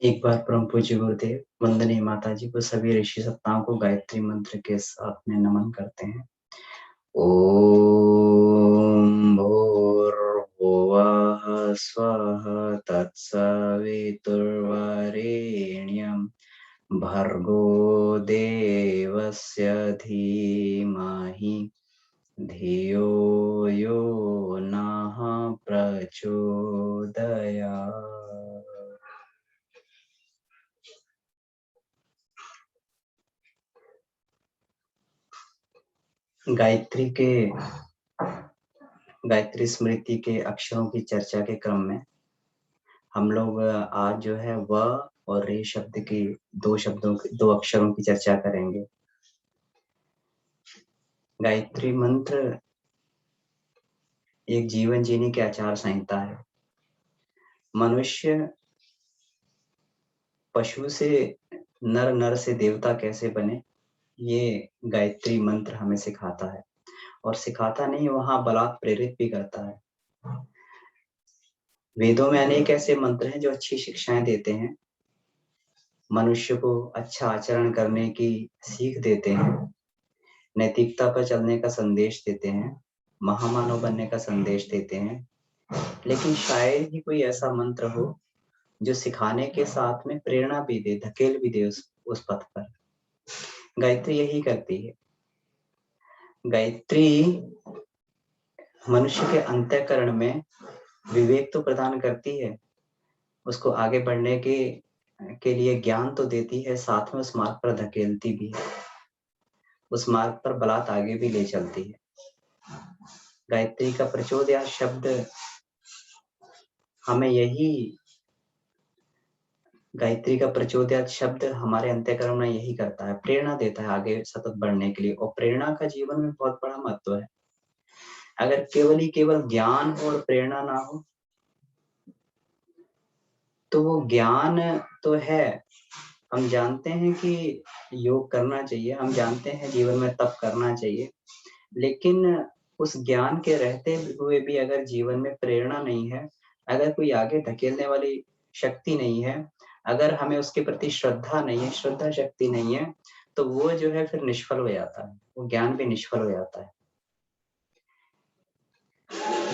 एक बार परम पूज्य गुरुदेव वंदनीय माता जी को सभी ऋषि सत्ताओं को गायत्री मंत्र के साथ में नमन करते हैं। ओम भूर्भुवः स्वः तत्सवितुर्वरेण्यं भर्गो देवस्य धीमहि धियो यो नः प्रचोदयात्। गायत्री स्मृति के अक्षरों की चर्चा के क्रम में हम लोग आज जो है व और रे शब्द की दो अक्षरों की चर्चा करेंगे। गायत्री मंत्र एक जीवन जीने की आचार संहिता है। मनुष्य पशु से नर से देवता कैसे बने, ये गायत्री मंत्र हमें सिखाता है, और सिखाता नहीं, वहां बलात् प्रेरित भी करता है। वेदों में अनेक ऐसे मंत्र हैं जो अच्छी शिक्षाएं देते हैं, मनुष्य को अच्छा आचरण करने की सीख देते हैं, नैतिकता पर चलने का संदेश देते हैं, महामानव बनने का संदेश देते हैं। लेकिन शायद ही कोई ऐसा मंत्र हो जो सिखाने के साथ में प्रेरणा भी दे, धकेल भी दे उस पथ पर। गायत्री यही करती है। गायत्री मनुष्य के अंतःकरण में विवेक तो प्रदान करती है, उसको आगे बढ़ने के लिए ज्ञान तो देती है, साथ में उस मार्ग पर धकेलती भी है, उस मार्ग पर बलात् आगे भी ले चलती है। गायत्री का प्रचोदया शब्द गायत्री का प्रचोदया शब्द हमारे अंतःकरण में यही करता है, प्रेरणा देता है आगे सतत बढ़ने के लिए। और प्रेरणा का जीवन में बहुत बड़ा महत्व है। अगर केवल ज्ञान और प्रेरणा ना हो तो वो ज्ञान तो है, हम जानते हैं कि योग करना चाहिए, हम जानते हैं जीवन में तप करना चाहिए, लेकिन उस ज्ञान के रहते हुए भी अगर जीवन में प्रेरणा नहीं है, अगर कोई आगे धकेलने वाली शक्ति नहीं है, अगर हमें उसके प्रति श्रद्धा नहीं है, श्रद्धा शक्ति नहीं है, तो वो जो है फिर निष्फल हो जाता है, वो ज्ञान भी निष्फल हो जाता है।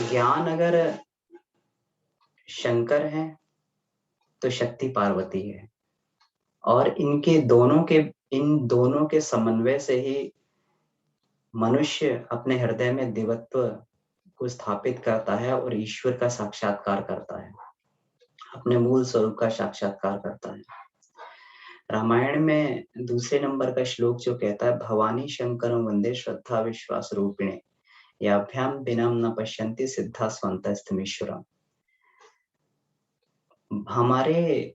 ज्ञान अगर शंकर है तो शक्ति पार्वती है, और इन दोनों के समन्वय से ही मनुष्य अपने हृदय में देवत्व को स्थापित करता है और ईश्वर का साक्षात्कार करता है, अपने मूल स्वरूप का साक्षात्कार करता है। रामायण में दूसरे नंबर का श्लोक जो कहता है, भवानी शंकरं वंदे श्रद्धा विश्वास रूपिणे याभ्याम बिनम न पश्यन्ति सिद्धा स्वन्तस्तमीश्वरम्। हमारे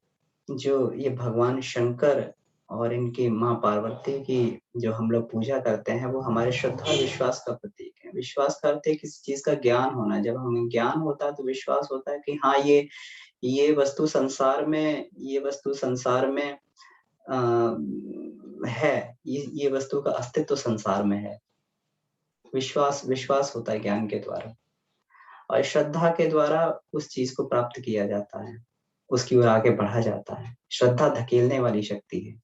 जो ये भगवान शंकर और इनकी माँ पार्वती की जो हम लोग पूजा करते हैं, वो हमारे श्रद्धा विश्वास का प्रतीक है। विश्वास करते हैं किसी चीज का ज्ञान होना, जब हमें ज्ञान होता है तो विश्वास होता है कि हाँ, ये वस्तु संसार में है, ये वस्तु का अस्तित्व संसार में है। विश्वास होता है ज्ञान के द्वारा, और श्रद्धा के द्वारा उस चीज को प्राप्त किया जाता है, उसकी ओर आगे बढ़ा जाता है। श्रद्धा धकेलने वाली शक्ति है।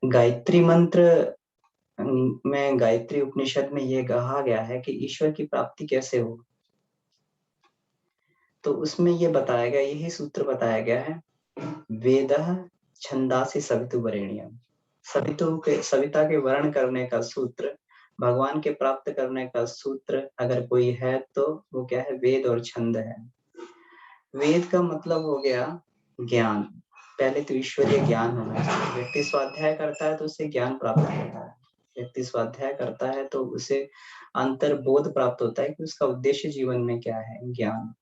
गायत्री मंत्र में, गायत्री उपनिषद में यह कहा गया है कि ईश्वर की प्राप्ति कैसे हो, तो उसमें यह बताया गया, यही सूत्र बताया गया है, वेदः छंदासि सवितुर्वरेण्यम्। सविता के वर्ण करने का सूत्र, भगवान के प्राप्त करने का सूत्र अगर कोई है तो वो क्या है, वेद और छंद है। वेद का मतलब हो गया ज्ञान। पहले तो ईश्वरीय ज्ञान होना चाहिए। व्यक्ति स्वाध्याय करता है तो उसे ज्ञान प्राप्त होता है, व्यक्ति स्वाध्याय करता है तो उसे अंतर्बोध प्राप्त होता है कि उसका उद्देश्य जीवन में क्या है, ज्ञान।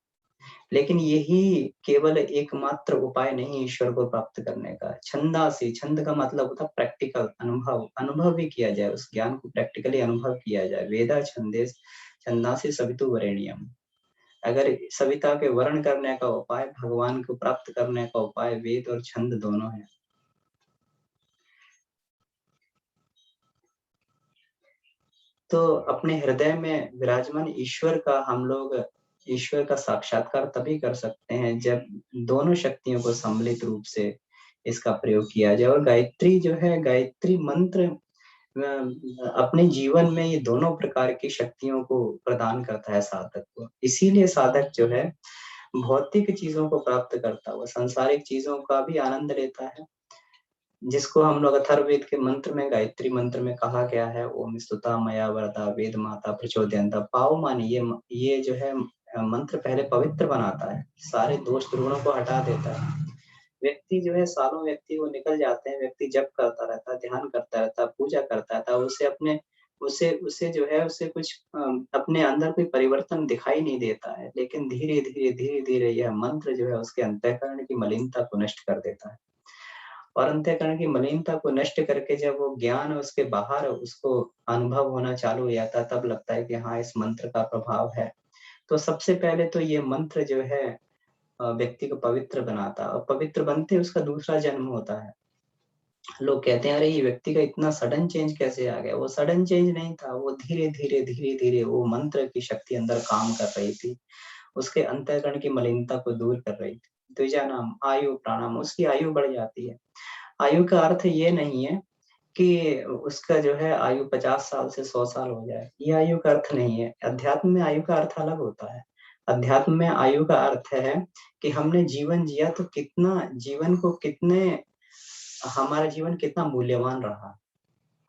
लेकिन यही केवल एकमात्र उपाय नहीं ईश्वर को प्राप्त करने का। छंदासी, छंद का मतलब होता प्रैक्टिकल अनुभव भी किया जाए, उस ज्ञान को प्रैक्टिकली अनुभव किया जाए। वेदा छंदे छंदासी सवितुर्वरेण्यम्। अगर सविता के वर्ण करने का उपाय, भगवान को प्राप्त करने का उपाय वेद और छंद दोनों है। तो अपने हृदय में विराजमान ईश्वर का हम लोग ईश्वर का साक्षात्कार तभी कर सकते हैं जब दोनों शक्तियों को सम्मिलित रूप से इसका प्रयोग किया जाए। और गायत्री जो है, गायत्री मंत्र अपने जीवन में ये दोनों प्रकार की शक्तियों को प्रदान करता है साधक को। इसीलिए साधक जो है भौतिक चीज़ों को प्राप्त करता हुआ सांसारिक चीज़ों का भी आनंद लेता है, जिसको हम लोग अथर्ववेद के मंत्र में, गायत्री मंत्र में कहा गया है, ओम स्तुता मया वरदा वेद माता प्रचोदयन्ता। पाव मानी ये जो है मंत्र पहले पवित्र बनाता है, सारे दोष दुर्गुणों को हटा देता है। व्यक्ति जो है, सालों व्यक्ति वो निकल जाते हैं, व्यक्ति जप करता रहता है, ध्यान करता रहता है, पूजा करता रहता है, उसे जो है उसे कुछ अपने अंदर कोई परिवर्तन दिखाई नहीं देता है। लेकिन धीरे-धीरे यह मंत्र जो है उसके अंतःकरण की मलिनता को नष्ट कर देता है। और अंतःकरण की मलिनता को नष्ट करके जब वो ज्ञान उसके बाहर उसको अनुभव होना चालू हो जाता है, तब लगता है कि हाँ, इस मंत्र का प्रभाव है। तो सबसे पहले तो ये मंत्र जो है व्यक्ति को पवित्र बनाता है, और पवित्र बनते उसका दूसरा जन्म होता है। लोग कहते हैं, अरे ये व्यक्ति का इतना सडन चेंज कैसे आ गया? वो सडन चेंज नहीं था, वो धीरे-धीरे वो मंत्र की शक्ति अंदर काम कर रही थी। उसके अंतःकरण की मलिनता को दूर कर रही थी। द्विजानाम आयु प्राणाम, उसकी आयु बढ़ जाती है। आयु का अर्थ ये नहीं है कि उसका जो है आयु 50 साल से 100 साल हो जाए, ये आयु का अर्थ नहीं है। अध्यात्म में आयु का अर्थ अलग होता है। अध्यात्म में आयु का अर्थ है कि हमने जीवन जिया तो हमारा जीवन कितना मूल्यवान रहा।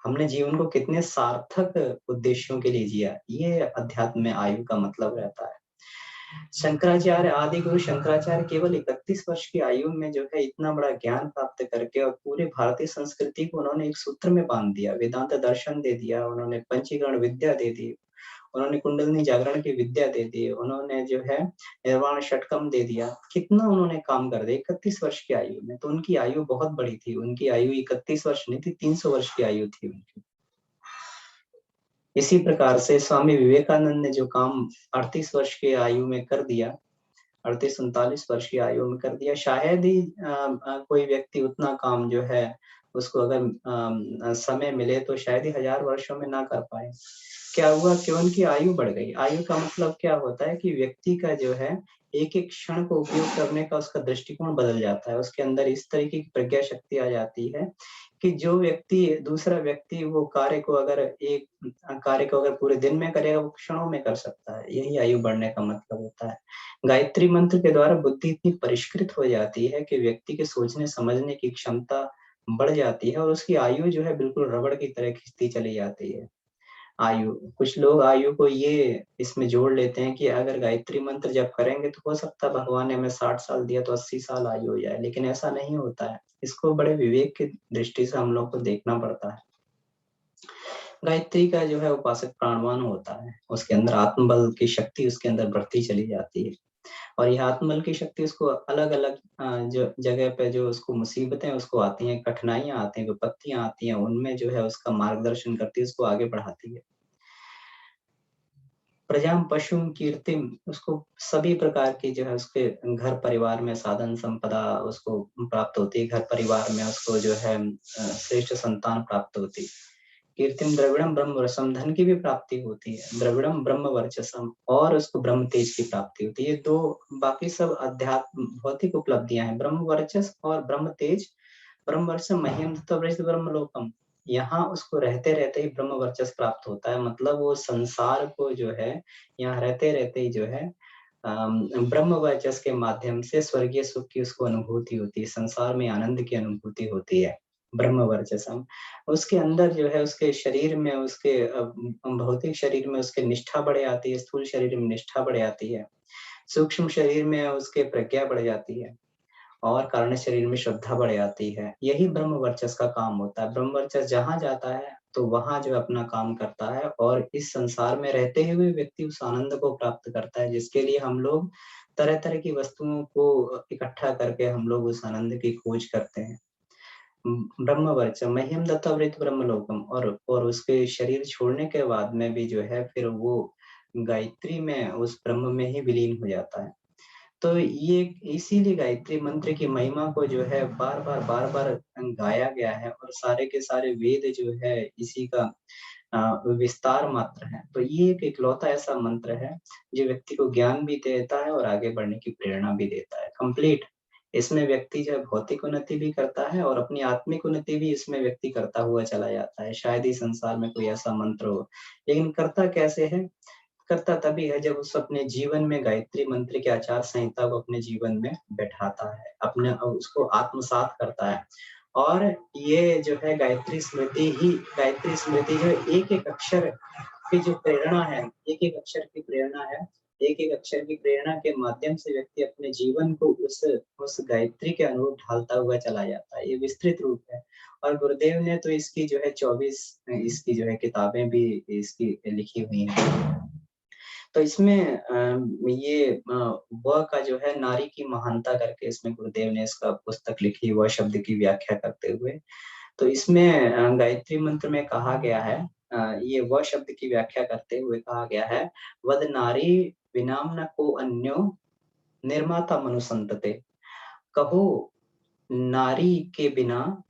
हमने जीवन को कितने सार्थक उद्देश्यों के लिए जिया, ये अध्यात्म में आयु का मतलब रहता है। शंकराचार्य, आदि गुरु शंकराचार्य केवल 31 वर्ष की आयु में जो है इतना बड़ा ज्ञान प्राप्त करके और पूरे भारतीय संस्कृति को उन्होंने एक सूत्र में बांध दिया, वेदांत दर्शन दे दिया, उन्होंने पंचीकरण विद्या दे दी, उन्होंने कुंडलिनी जागरण की विद्या दे दी, उन्होंने जो है निर्वाण षटकम दे दिया। कितना उन्होंने काम कर दिया 31 वर्ष की आयु में। तो उनकी आयु बहुत बड़ी थी, उनकी आयु 31 वर्ष नहीं थी, 300 वर्ष की आयु थी उनकी। इसी प्रकार से स्वामी विवेकानंद ने जो काम 38 वर्ष की आयु में कर दिया, 38-39 वर्ष की आयु में कर दिया, शायद ही कोई व्यक्ति उतना काम जो है उसको अगर समय मिले तो शायद ही 1000 वर्षों में ना कर पाए। क्या हुआ कि उनकी आयु बढ़ गई। आयु का मतलब क्या होता है कि व्यक्ति का जो है एक-एक क्षण को उपयोग करने का उसका दृष्टिकोण बदल जाता है। उसके अंदर इस तरीके की प्रज्ञा शक्ति आ जाती है कि दूसरा व्यक्ति वो कार्य को अगर पूरे दिन में करेगा, वो क्षणों में कर सकता है। यही आयु बढ़ने का मतलब होता है। गायत्री मंत्र के द्वारा बुद्धि इतनी परिष्कृत हो जाती है कि व्यक्ति के सोचने समझने की क्षमता बढ़ जाती है और उसकी आयु जो है बिल्कुल रबड़ की तरह खिंचती चली जाती है। आयु, कुछ लोग आयु को ये इसमें जोड़ लेते हैं कि अगर गायत्री मंत्र जप करेंगे तो हो सकता है भगवान ने हमें 60 साल दिया तो 80 साल आयु हो जाए, लेकिन ऐसा नहीं होता है। इसको बड़े विवेक की दृष्टि से हम लोग को देखना पड़ता है। गायत्री का जो है उपासक प्राणवान होता है, उसके अंदर आत्मबल की शक्ति उसके अंदर बढ़ती चली जाती है। और यह आत्मबल की शक्ति उसको अलग-अलग जो जगह पे जो उसको मुसीबतें उसको आती हैं, कठिनाइयाँ आती हैं, विपत्तियाँ आती हैं, उनमें जो है उसका मार्गदर्शन करती है, उसको आगे बढ़ाती है। प्रजाम पशुम कीर्तिम, उसको सभी प्रकार की जो है उसके घर परिवार में साधन संपदा उसको प्राप्त होती है, घर परिवार में उसको जो है श्रेष्ठ संतान प्राप्त होती है। कीर्तिम द्रविड़म ब्रह्म रसम, धन की भी प्राप्ति होती है, द्रविड़म ब्रह्म वर्चसम, और उसको ब्रह्म तेज की प्राप्ति होती है। ये दो, बाकी सब अध्यात्म भौतिक उपलब्धियां हैं, ब्रह्म वर्चस और ब्रह्म तेज। ब्रह्म वर्चस मह्यम तत्व ब्रह्म लोकम, यहाँ उसको रहते रहते ही ब्रह्म वर्चस प्राप्त होता है। मतलब वो संसार को जो है यहाँ रहते रहते ही जो है ब्रह्म वर्चस के माध्यम से स्वर्गीय सुख की उसको अनुभूति होती है, संसार में आनंद की अनुभूति होती है। ब्रह्म वर्चसम, उसके अंदर जो है उसके शरीर में उसके भौतिक शरीर में उसके निष्ठा बढ़ जाती है, स्थूल शरीर में निष्ठा बढ़ जाती है, सूक्ष्म शरीर में उसके प्रज्ञा बढ़ जाती है और कारण शरीर में श्रद्धा बढ़ जाती है। यही ब्रह्म वर्चस का काम होता है। ब्रह्म वर्चस जहाँ जाता है तो वहाँ जो है अपना काम करता है और इस संसार में रहते हुए व्यक्ति उस आनंद को प्राप्त करता है, जिसके लिए हम लोग तरह-तरह की वस्तुओं को इकट्ठा करके हम लोग उस आनंद की खोज करते हैं। ब्रह्म वर्चस मह्यम दत्तवृत ब्रह्मलोकम, और उसके शरीर छोड़ने के बाद में भी जो है फिर वो गायत्री में उस ब्रह्म में ही विलीन हो जाता है। तो ये इसीलिए गायत्री मंत्र की महिमा को जो है बार-बार गाया गया है और सारे के सारे वेद जो है इसी का विस्तार मात्र है। तो ये एक इकलौता ऐसा मंत्र है जो व्यक्ति को ज्ञान भी देता है और आगे बढ़ने की प्रेरणा भी देता है। कंप्लीट इसमें व्यक्ति जो है भौतिक उन्नति भी करता है और अपनी आत्मिक उन्नति भी इसमें व्यक्ति करता हुआ चला जाता है। शायद ही संसार में कोई ऐसा मंत्र हो। लेकिन करता कैसे है? करता तभी है जब उस अपने जीवन में गायत्री मंत्र की आचार संहिता को अपने जीवन में बैठाता है, अपने उसको आत्मसात करता है। और ये जो है गायत्री स्मृति जो एक-एक अक्षर की जो प्रेरणा है, एक-एक अक्षर की प्रेरणा है, एक-एक अक्षर की प्रेरणा के माध्यम से व्यक्ति अपने जीवन को उस गायत्री के अनुरूप ढालता हुआ चला जाता है। ये विस्तृत रूप है और गुरुदेव ने तो इसकी जो है 24 इसकी जो है किताबें भी इसकी लिखी हुई हैं। तो इसमें ये व का जो है नारी की महानता करके इसमें गुरुदेव ने इसका पुस्तक लिखी व शब्द की व्याख्या करते हुए। तो इसमें गायत्री मंत्र में कहा गया है ये व शब्द की व्याख्या करते हुए कहा गया है, वद नारी विनाम्न को अन्यो निर्माता मनुसंतते। कहो नारी के बिना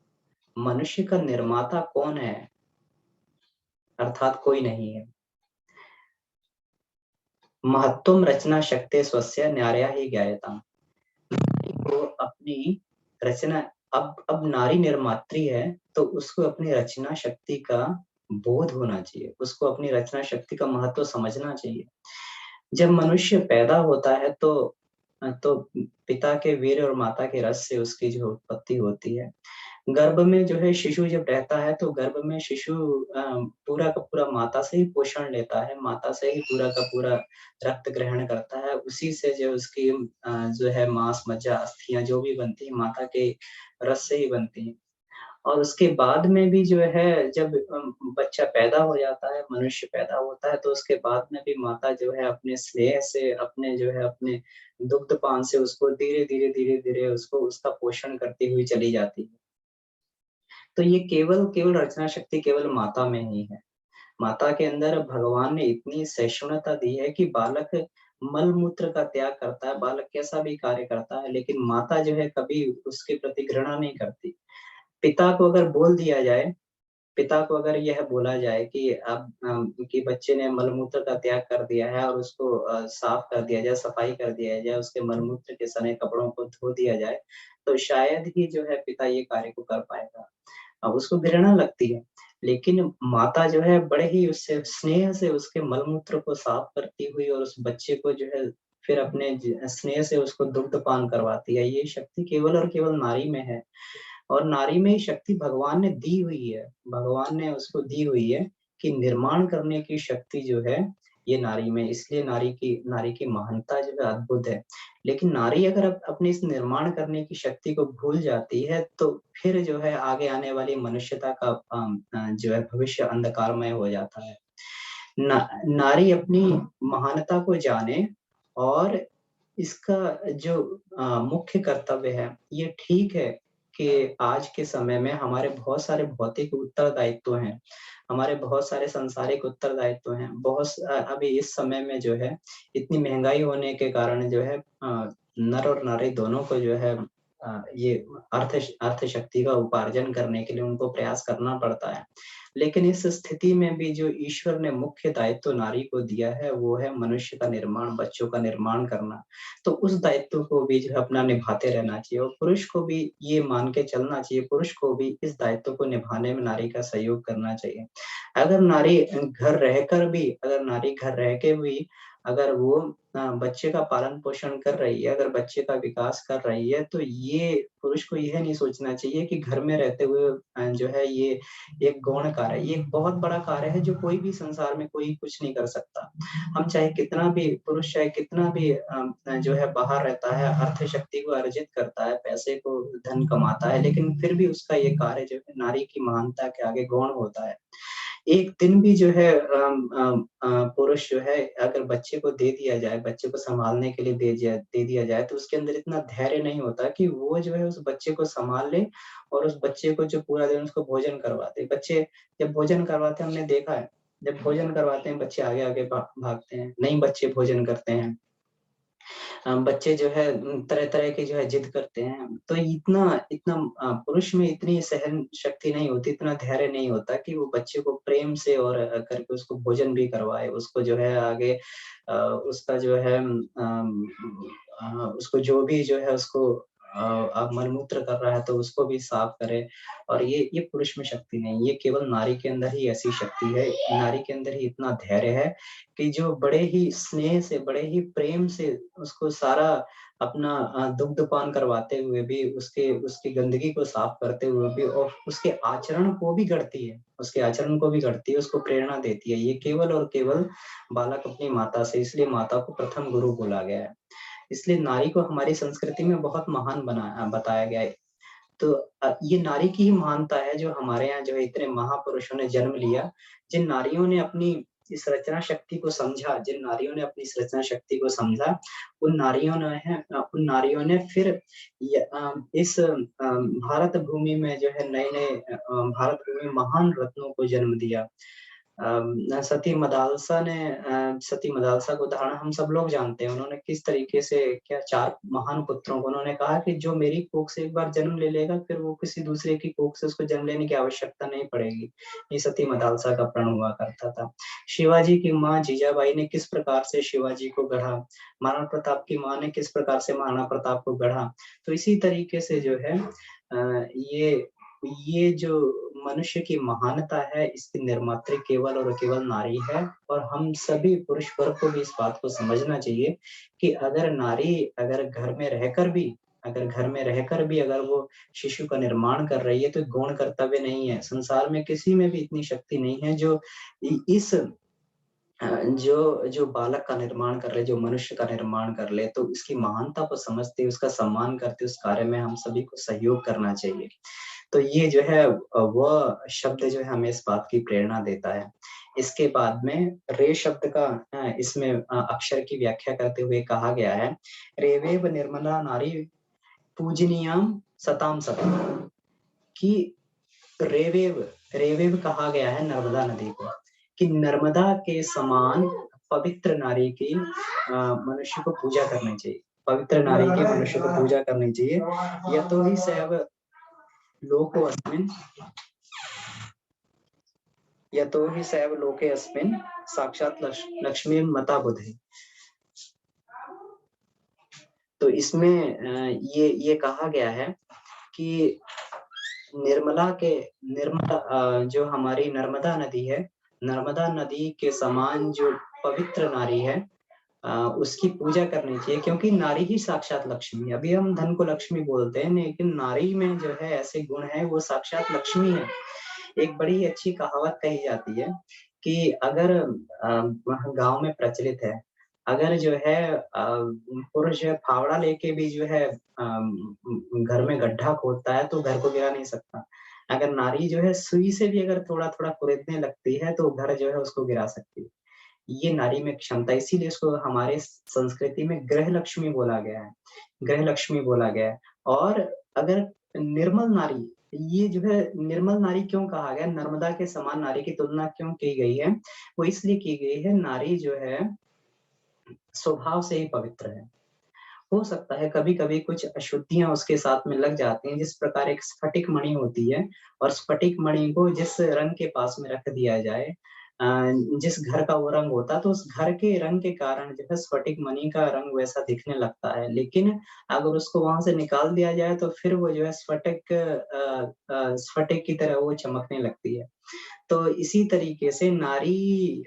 मनुष्य का निर्माता कौन है? अर्थात कोई नहीं है। महत्तुम रचना शक्ति स्वस्य न्यार्या ही ज्ञायताम्। नारी को अपनी रचना अब नारी निर्मात्री है तो उसको अपनी रचना शक्ति का बोध होना चाहिए, उसको अपनी रचना शक्ति का महत्व समझना चाहिए। जब मनुष्य पैदा होता है तो पिता के वीर्य और माता के रस से उसकी जो उत्पत्ति होती है। गर्भ में जो है शिशु जब रहता है तो गर्भ में शिशु पूरा का पूरा माता से ही पोषण लेता है, माता से ही पूरा का पूरा रक्त ग्रहण करता है, उसी से जो उसकी जो है मांस, मज्जा, अस्थियाँ जो भी बनती है माता के रस से ही बनती हैं। और उसके बाद में भी जो है जब बच्चा पैदा हो जाता है, मनुष्य पैदा होता है तो उसके बाद में भी माता जो है अपने स्नेह से, अपने जो है अपने दुग्धपान से उसको धीरे-धीरे, धीरे-धीरे उसको उसका पोषण करती हुई चली जाती है। तो ये केवल रचना शक्ति केवल माता में ही है। माता के अंदर भगवान ने इतनी सहिष्णुता दी है कि बालक मल-मूत्र का त्याग करता है, बालक कैसा भी कार्य करता है, लेकिन माता जो है कभी उसके प्रति घृणा नहीं करती। पिता को अगर बोल दिया जाए पिता को अगर यह बोला जाए कि अब कि बच्चे ने मल-मूत्र का त्याग कर दिया है और उसको साफ कर दिया जाए, सफाई कर दिया जाए, उसके मल-मूत्र के सने कपड़ों को धो दिया जाए, तो शायद ही जो है पिता ये कार्य को कर पाएगा। उसको घृणा लगती है, लेकिन माता जो है बड़े ही उससे स्नेह से उसके मल-मूत्र को साफ करती हुई और उस बच्चे को जो है फिर अपने स्नेह से उसको दुग्धपान करवाती है। ये शक्ति केवल और केवल नारी में है। और नारी में ये शक्ति भगवान ने दी हुई है। भगवान ने उसको दी हुई है कि निर्माण करने की शक्ति जो है, ये नारी में इसलिए नारी की महानता जो है अद्भुत है। लेकिन नारी अगर अपनी इस निर्माण करने की शक्ति को भूल जाती है, तो फिर जो है आगे आने वाली मनुष्यता का जो है भविष्य अंधकारमय हो जाता है। नारी अपनी महानता को जाने और इसका जो मुख्य कर्तव्य है, ये ठीक है कि आज के समय में हमारे बहुत सारे भौतिक उत्तरदायित्व हैं, हमारे बहुत सारे सांसारिक उत्तरदायित्व हैं। अभी इस समय में जो है इतनी महँगाई होने के कारण जो है नर और नारी दोनों को जो है ये अर्थ शक्ति का उपार्जन करने के लिए उनको प्रयास करना पड़ता है। लेकिन इस स्थिति में भी जो ईश्वर ने मुख्य दायित्व नारी को दिया है, वो है मनुष्य का निर्माण, बच्चों का निर्माण करना। तो उस दायित्व को भी जो है अपना निभाते रहना चाहिए और पुरुष को भी ये मान के चलना चाहिए, पुरुष को भी इस दायित्व को निभाने में नारी का सहयोग करना चाहिए। अगर नारी घर रह के भी अगर वो बच्चे का पालन-पोषण कर रही है, अगर बच्चे का विकास कर रही है, तो ये पुरुष को यह नहीं सोचना चाहिए कि घर में रहते हुए जो है ये एक गौण कार्य है। ये एक बहुत बड़ा कार्य है जो कोई भी संसार में कोई कुछ नहीं कर सकता। हम चाहे कितना भी पुरुष चाहे कितना भी जो है बाहर रहता है, अर्थ शक्ति को अर्जित करता है, पैसे को धन कमाता है, लेकिन फिर भी उसका ये कार्य जो है नारी की महानता के आगे गौण होता है। एक दिन भी जो है पुरुष जो है अगर बच्चे को दे दिया जाए, बच्चे को सँभालने के लिए दे दिया जाए, तो उसके अंदर इतना धैर्य नहीं होता कि वो जो है उस बच्चे को सँभाल ले और उस बच्चे को जो पूरा दिन उसको भोजन करवाते। बच्चे जब भोजन करवाते हैं हमने देखा है, जब भोजन करवाते हैं बच्चे आगे-आगे भागते हैं, नहीं बच्चे भोजन करते हैं। बच्चे जो है तरह-तरह के जो है जिद करते हैं। तो इतना इतना पुरुष में इतनी सहन शक्ति नहीं होती, इतना धैर्य नहीं होता कि वो बच्चे को प्रेम से और करके उसको भोजन भी करवाए, उसको जो है आगे उसका जो है उसको जो भी जो है उसको अब मलमूत्र कर रहा है तो उसको भी साफ करे और ये पुरुष में शक्ति नहीं, ये केवल नारी के अंदर ही ऐसी शक्ति है, नारी के अंदर ही इतना धैर्य है कि जो बड़े ही स्नेह से, बड़े ही प्रेम से उसको सारा अपना दुग्धपान करवाते हुए भी, उसके उसकी गंदगी को साफ करते हुए भी और उसके आचरण को भी गढ़ती है, उसके आचरण को भी गढ़ती है, उसको प्रेरणा देती है। ये केवल और केवल बालक अपनी माता से, इसलिए माता को प्रथम गुरु बोला गया है। इसलिए नारी को हमारी संस्कृति में बहुत महान बताया गया है। तो ये नारी की ही महानता है जो हमारे यहाँ जो है इतने महापुरुषों ने जन्म लिया, जिन नारियों ने अपनी इस रचना शक्ति को समझा, जिन नारियों ने अपनी इस रचना शक्ति को समझा, उन नारियों ने फिर इस भारत भूमि में जो है नए-नए भारत भूमि में महान रत्नों को जन्म दिया। सती मदालसा का उदाहरण हम सब लोग जानते हैं। उन्होंने किस तरीके से क्या 4 महान पुत्रों को उन्होंने कहा कि जो मेरी कोख से एक बार जन्म ले लेगा, फिर वो किसी दूसरे की कोख से उसको जन्म लेने की आवश्यकता नहीं पड़ेगी। ये सती मदालसा का प्रण हुआ करता था। शिवाजी की माँ जीजाबाई ने किस प्रकार से शिवाजी को गढ़ा, महाराणा प्रताप की माँ ने किस प्रकार से महाराणा प्रताप को गढ़ा। तो इसी तरीके से जो है ये जो मनुष्य की महानता है, इसकी निर्मात्री केवल और केवल नारी है और हम सभी पुरुष वर्ग को भी इस बात को समझना चाहिए कि अगर नारी अगर घर में रहकर भी अगर वो शिशु का निर्माण कर रही है, तो गौण कर्तव्य नहीं है। संसार में किसी में भी इतनी शक्ति नहीं है जो इ इस जो बालक का निर्माण कर ले, जो मनुष्य का निर्माण कर ले, तो इसकी महानता को समझते, उसका सम्मान करते, उस कार्य में हम सभी को सहयोग करना चाहिए। तो ये जो है वह शब्द जो है हमें इस बात की प्रेरणा देता है। इसके बाद में रे शब्द का इसमें अक्षर की व्याख्या करते हुए कहा गया है, रेवेव निर्मला नारी पूजनीयाम सताम सती कि रेवेव रेवेव कहा गया है नर्मदा नदी को कि नर्मदा के समान पवित्र नारी की मनुष्य को पूजा करनी चाहिए। पवित्र नारी की मनुष्य को पूजा करनी चाहिए। यतो हि सैव लोको अस्मिन् यतो हि सैव लोके अस्मिन् साक्षात लक्ष्मीर्मता बुधे। तो इसमें ये कहा गया है कि जो हमारी नर्मदा नदी है, नर्मदा नदी के समान जो पवित्र नारी है उसकी पूजा करनी चाहिए क्योंकि नारी ही साक्षात लक्ष्मी है। अभी हम धन को लक्ष्मी बोलते हैं, लेकिन नारी में जो है ऐसे गुण है, वो साक्षात लक्ष्मी है। एक बड़ी अच्छी कहावत कही जाती है कि अगर गाँव में प्रचलित है, अगर जो है पुरुष जो है फावड़ा लेके भी जो है घर में गड्ढा खोदता है तो घर को गिरा नहीं सकता। अगर नारी जो है सुई से भी अगर थोड़ा-थोड़ा कुरेदने लगती है तो घर जो है उसको गिरा सकती है। ये नारी में क्षमता इसीलिए इसको हमारे संस्कृति में गृह लक्ष्मी बोला गया है। गृह लक्ष्मी बोला गया है और अगर निर्मल नारी ये जो है निर्मल नारी क्यों कहा गया? नर्मदा के समान नारी की तुलना क्यों की गई है? वो इसलिए की गई है नारी जो है स्वभाव से ही पवित्र है। हो सकता है कभी-कभी कुछ अशुद्धियाँ उसके साथ में लग जाती हैं, जिस प्रकार एक स्फटिक मणि होती है और स्फटिक मणि को जिस रंग के पास में रख दिया जाए अ, जिस घर का वो रंग होता है, तो उस घर के रंग के कारण जो है स्फटिक मणि का रंग वैसा दिखने लगता है। लेकिन अगर उसको वहाँ से निकाल दिया जाए, तो फिर वो जो है स्फटिक की तरह वो चमकने लगती है। तो इसी तरीके से नारी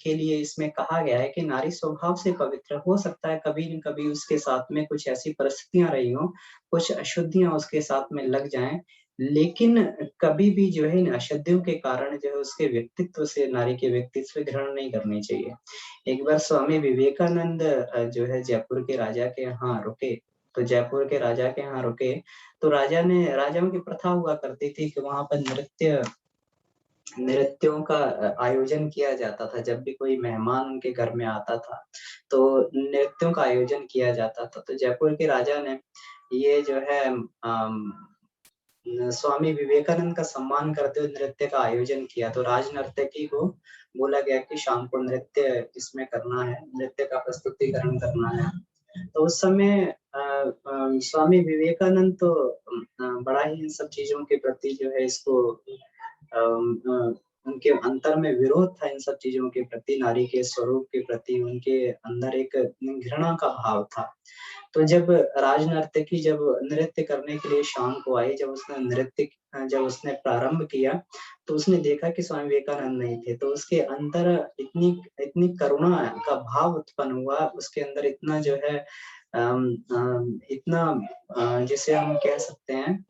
के लिए इसमें कहा गया है कि नारी स्वभाव से पवित्र हो सकता है कभी न कभी उसके साथ में कुछ ऐसी परिस्थितियाँ रही हों, कुछ अशुद्धियाँ उसके साथ में लग जाएँ, लेकिन कभी भी जो है इन अशुद्धियों के कारण जो है उसके व्यक्तित्व से नारी के व्यक्तित्व से घृणा नहीं करनी चाहिए। एक बार स्वामी विवेकानंद जो है जयपुर के राजा के यहाँ रुके, तो जयपुर के राजा के यहाँ रुके, तो राजाओं की प्रथा हुआ करती थी कि वहाँ पर नृत्यों का आयोजन किया जाता था जब भी कोई मेहमान उनके घर में आता था, तो नृत्यों का आयोजन किया जाता था। तो जयपुर के राजा ने ये जो है स्वामी विवेकानंद का सम्मान करते हुए नृत्य का आयोजन किया। तो राज नर्तकी को बोला गया कि शाम को नृत्य इसमें करना है, नृत्य का प्रस्तुतिकरण करना है। तो उस समय स्वामी विवेकानंद तो बड़ा ही इन सब चीज़ों के प्रति जो है इसको उनके अंतर में विरोध था इन सब चीज़ों के प्रति, नारी के स्वरूप के प्रति उनके अंदर एक घृणा का भाव था। तो जब राजनर्तकी जब नृत्य करने के लिए शाम को आई, जब उसने प्रारंभ किया, तो उसने देखा कि स्वामी विवेकानंद नहीं थे, तो उसके अंदर इतनी इतनी करुणा का भाव उत्पन्न हुआ, उसके अंदर इतना जो है इतना जिसे हम कह सकते हैं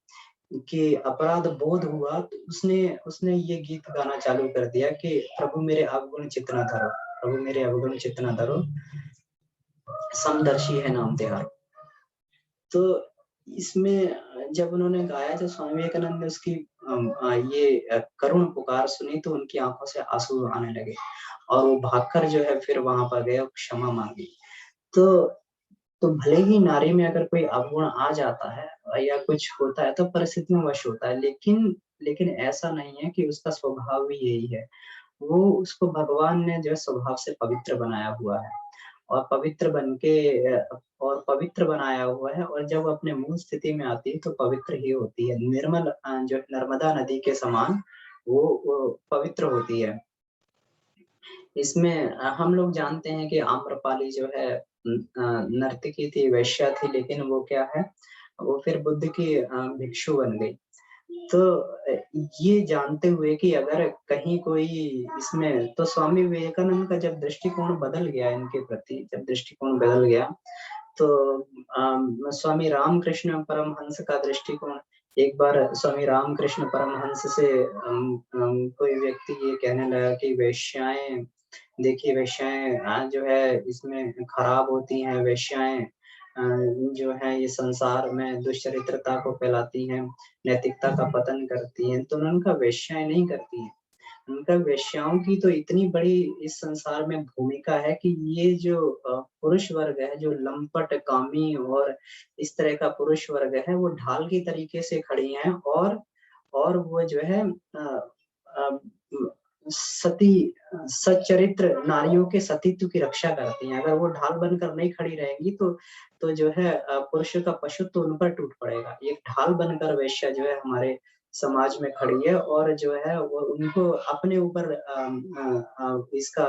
कि अपराध बोध हुआ, तो उसने उसने ये गीत गाना चालू कर दिया कि प्रभु मेरे अवगुण चित्त न धरो, प्रभु मेरे अवगुण चित्त न धरो, समदर्शी है नाम तिहारो। तो इसमें जब उन्होंने गाया, जब स्वामी विवेकानंद ने उसकी ये करुण पुकार सुनी, तो उनकी आंखों से आंसू आने लगे और वो भागकर जो है फिर वहां पर गए और क्षमा मांगी। तो तो भले ही नारी में अगर कोई अवगुण आ जाता है या कुछ होता है तो परिस्थितियों वश होता है, लेकिन लेकिन ऐसा नहीं है कि उसका स्वभाव भी यही है। वो उसको भगवान ने जो है स्वभाव से पवित्र बनाया हुआ है और पवित्र बनाया हुआ है, और जब अपने मूल स्थिति में आती है तो पवित्र ही होती है। निर्मल जो नर्मदा नदी के समान वो पवित्र होती है। इसमें हम लोग जानते हैं कि आम्रपाली जो है नर्तकी थी, वेश्या थी, लेकिन वो क्या है, वो फिर बुद्ध की भिक्षु बन गई। तो ये जानते हुए कि अगर कहीं कोई इसमें, तो स्वामी विवेकानंद का जब दृष्टिकोण बदल गया इनके प्रति, जब दृष्टिकोण बदल गया, तो स्वामी रामकृष्ण परमहंस का दृष्टिकोण, एक बार स्वामी रामकृष्ण परमहंस से कोई व्यक्ति ये कहने लगा कि वेश्याएं, देखिए वेश्याएं जो है इसमें खराब होती हैं, वेश्याएं जो है ये संसार में दुश्चरित्रता को फैलाती हैं, नैतिकता का पतन करती हैं। तो उन्होंने कहा वेश्याएं नहीं करती हैं, उनका वेश्याओं की तो इतनी बड़ी इस संसार में भूमिका है कि ये जो पुरुष वर्ग है, जो लंपट, कामी और इस तरह का पुरुष वर्ग है, वो ढाल की तरीके से खड़ी हैं और वो जो है अ, सती सच्चरित्र नारियों के सतीत्व की रक्षा करती हैं। अगर वो ढाल बनकर नहीं खड़ी रहेंगी तो जो है पुरुष का पशुत्व उन पर टूट पड़ेगा। एक ढाल बनकर वेश्या जो है हमारे समाज में खड़ी है और जो है वो उनको अपने ऊपर इसका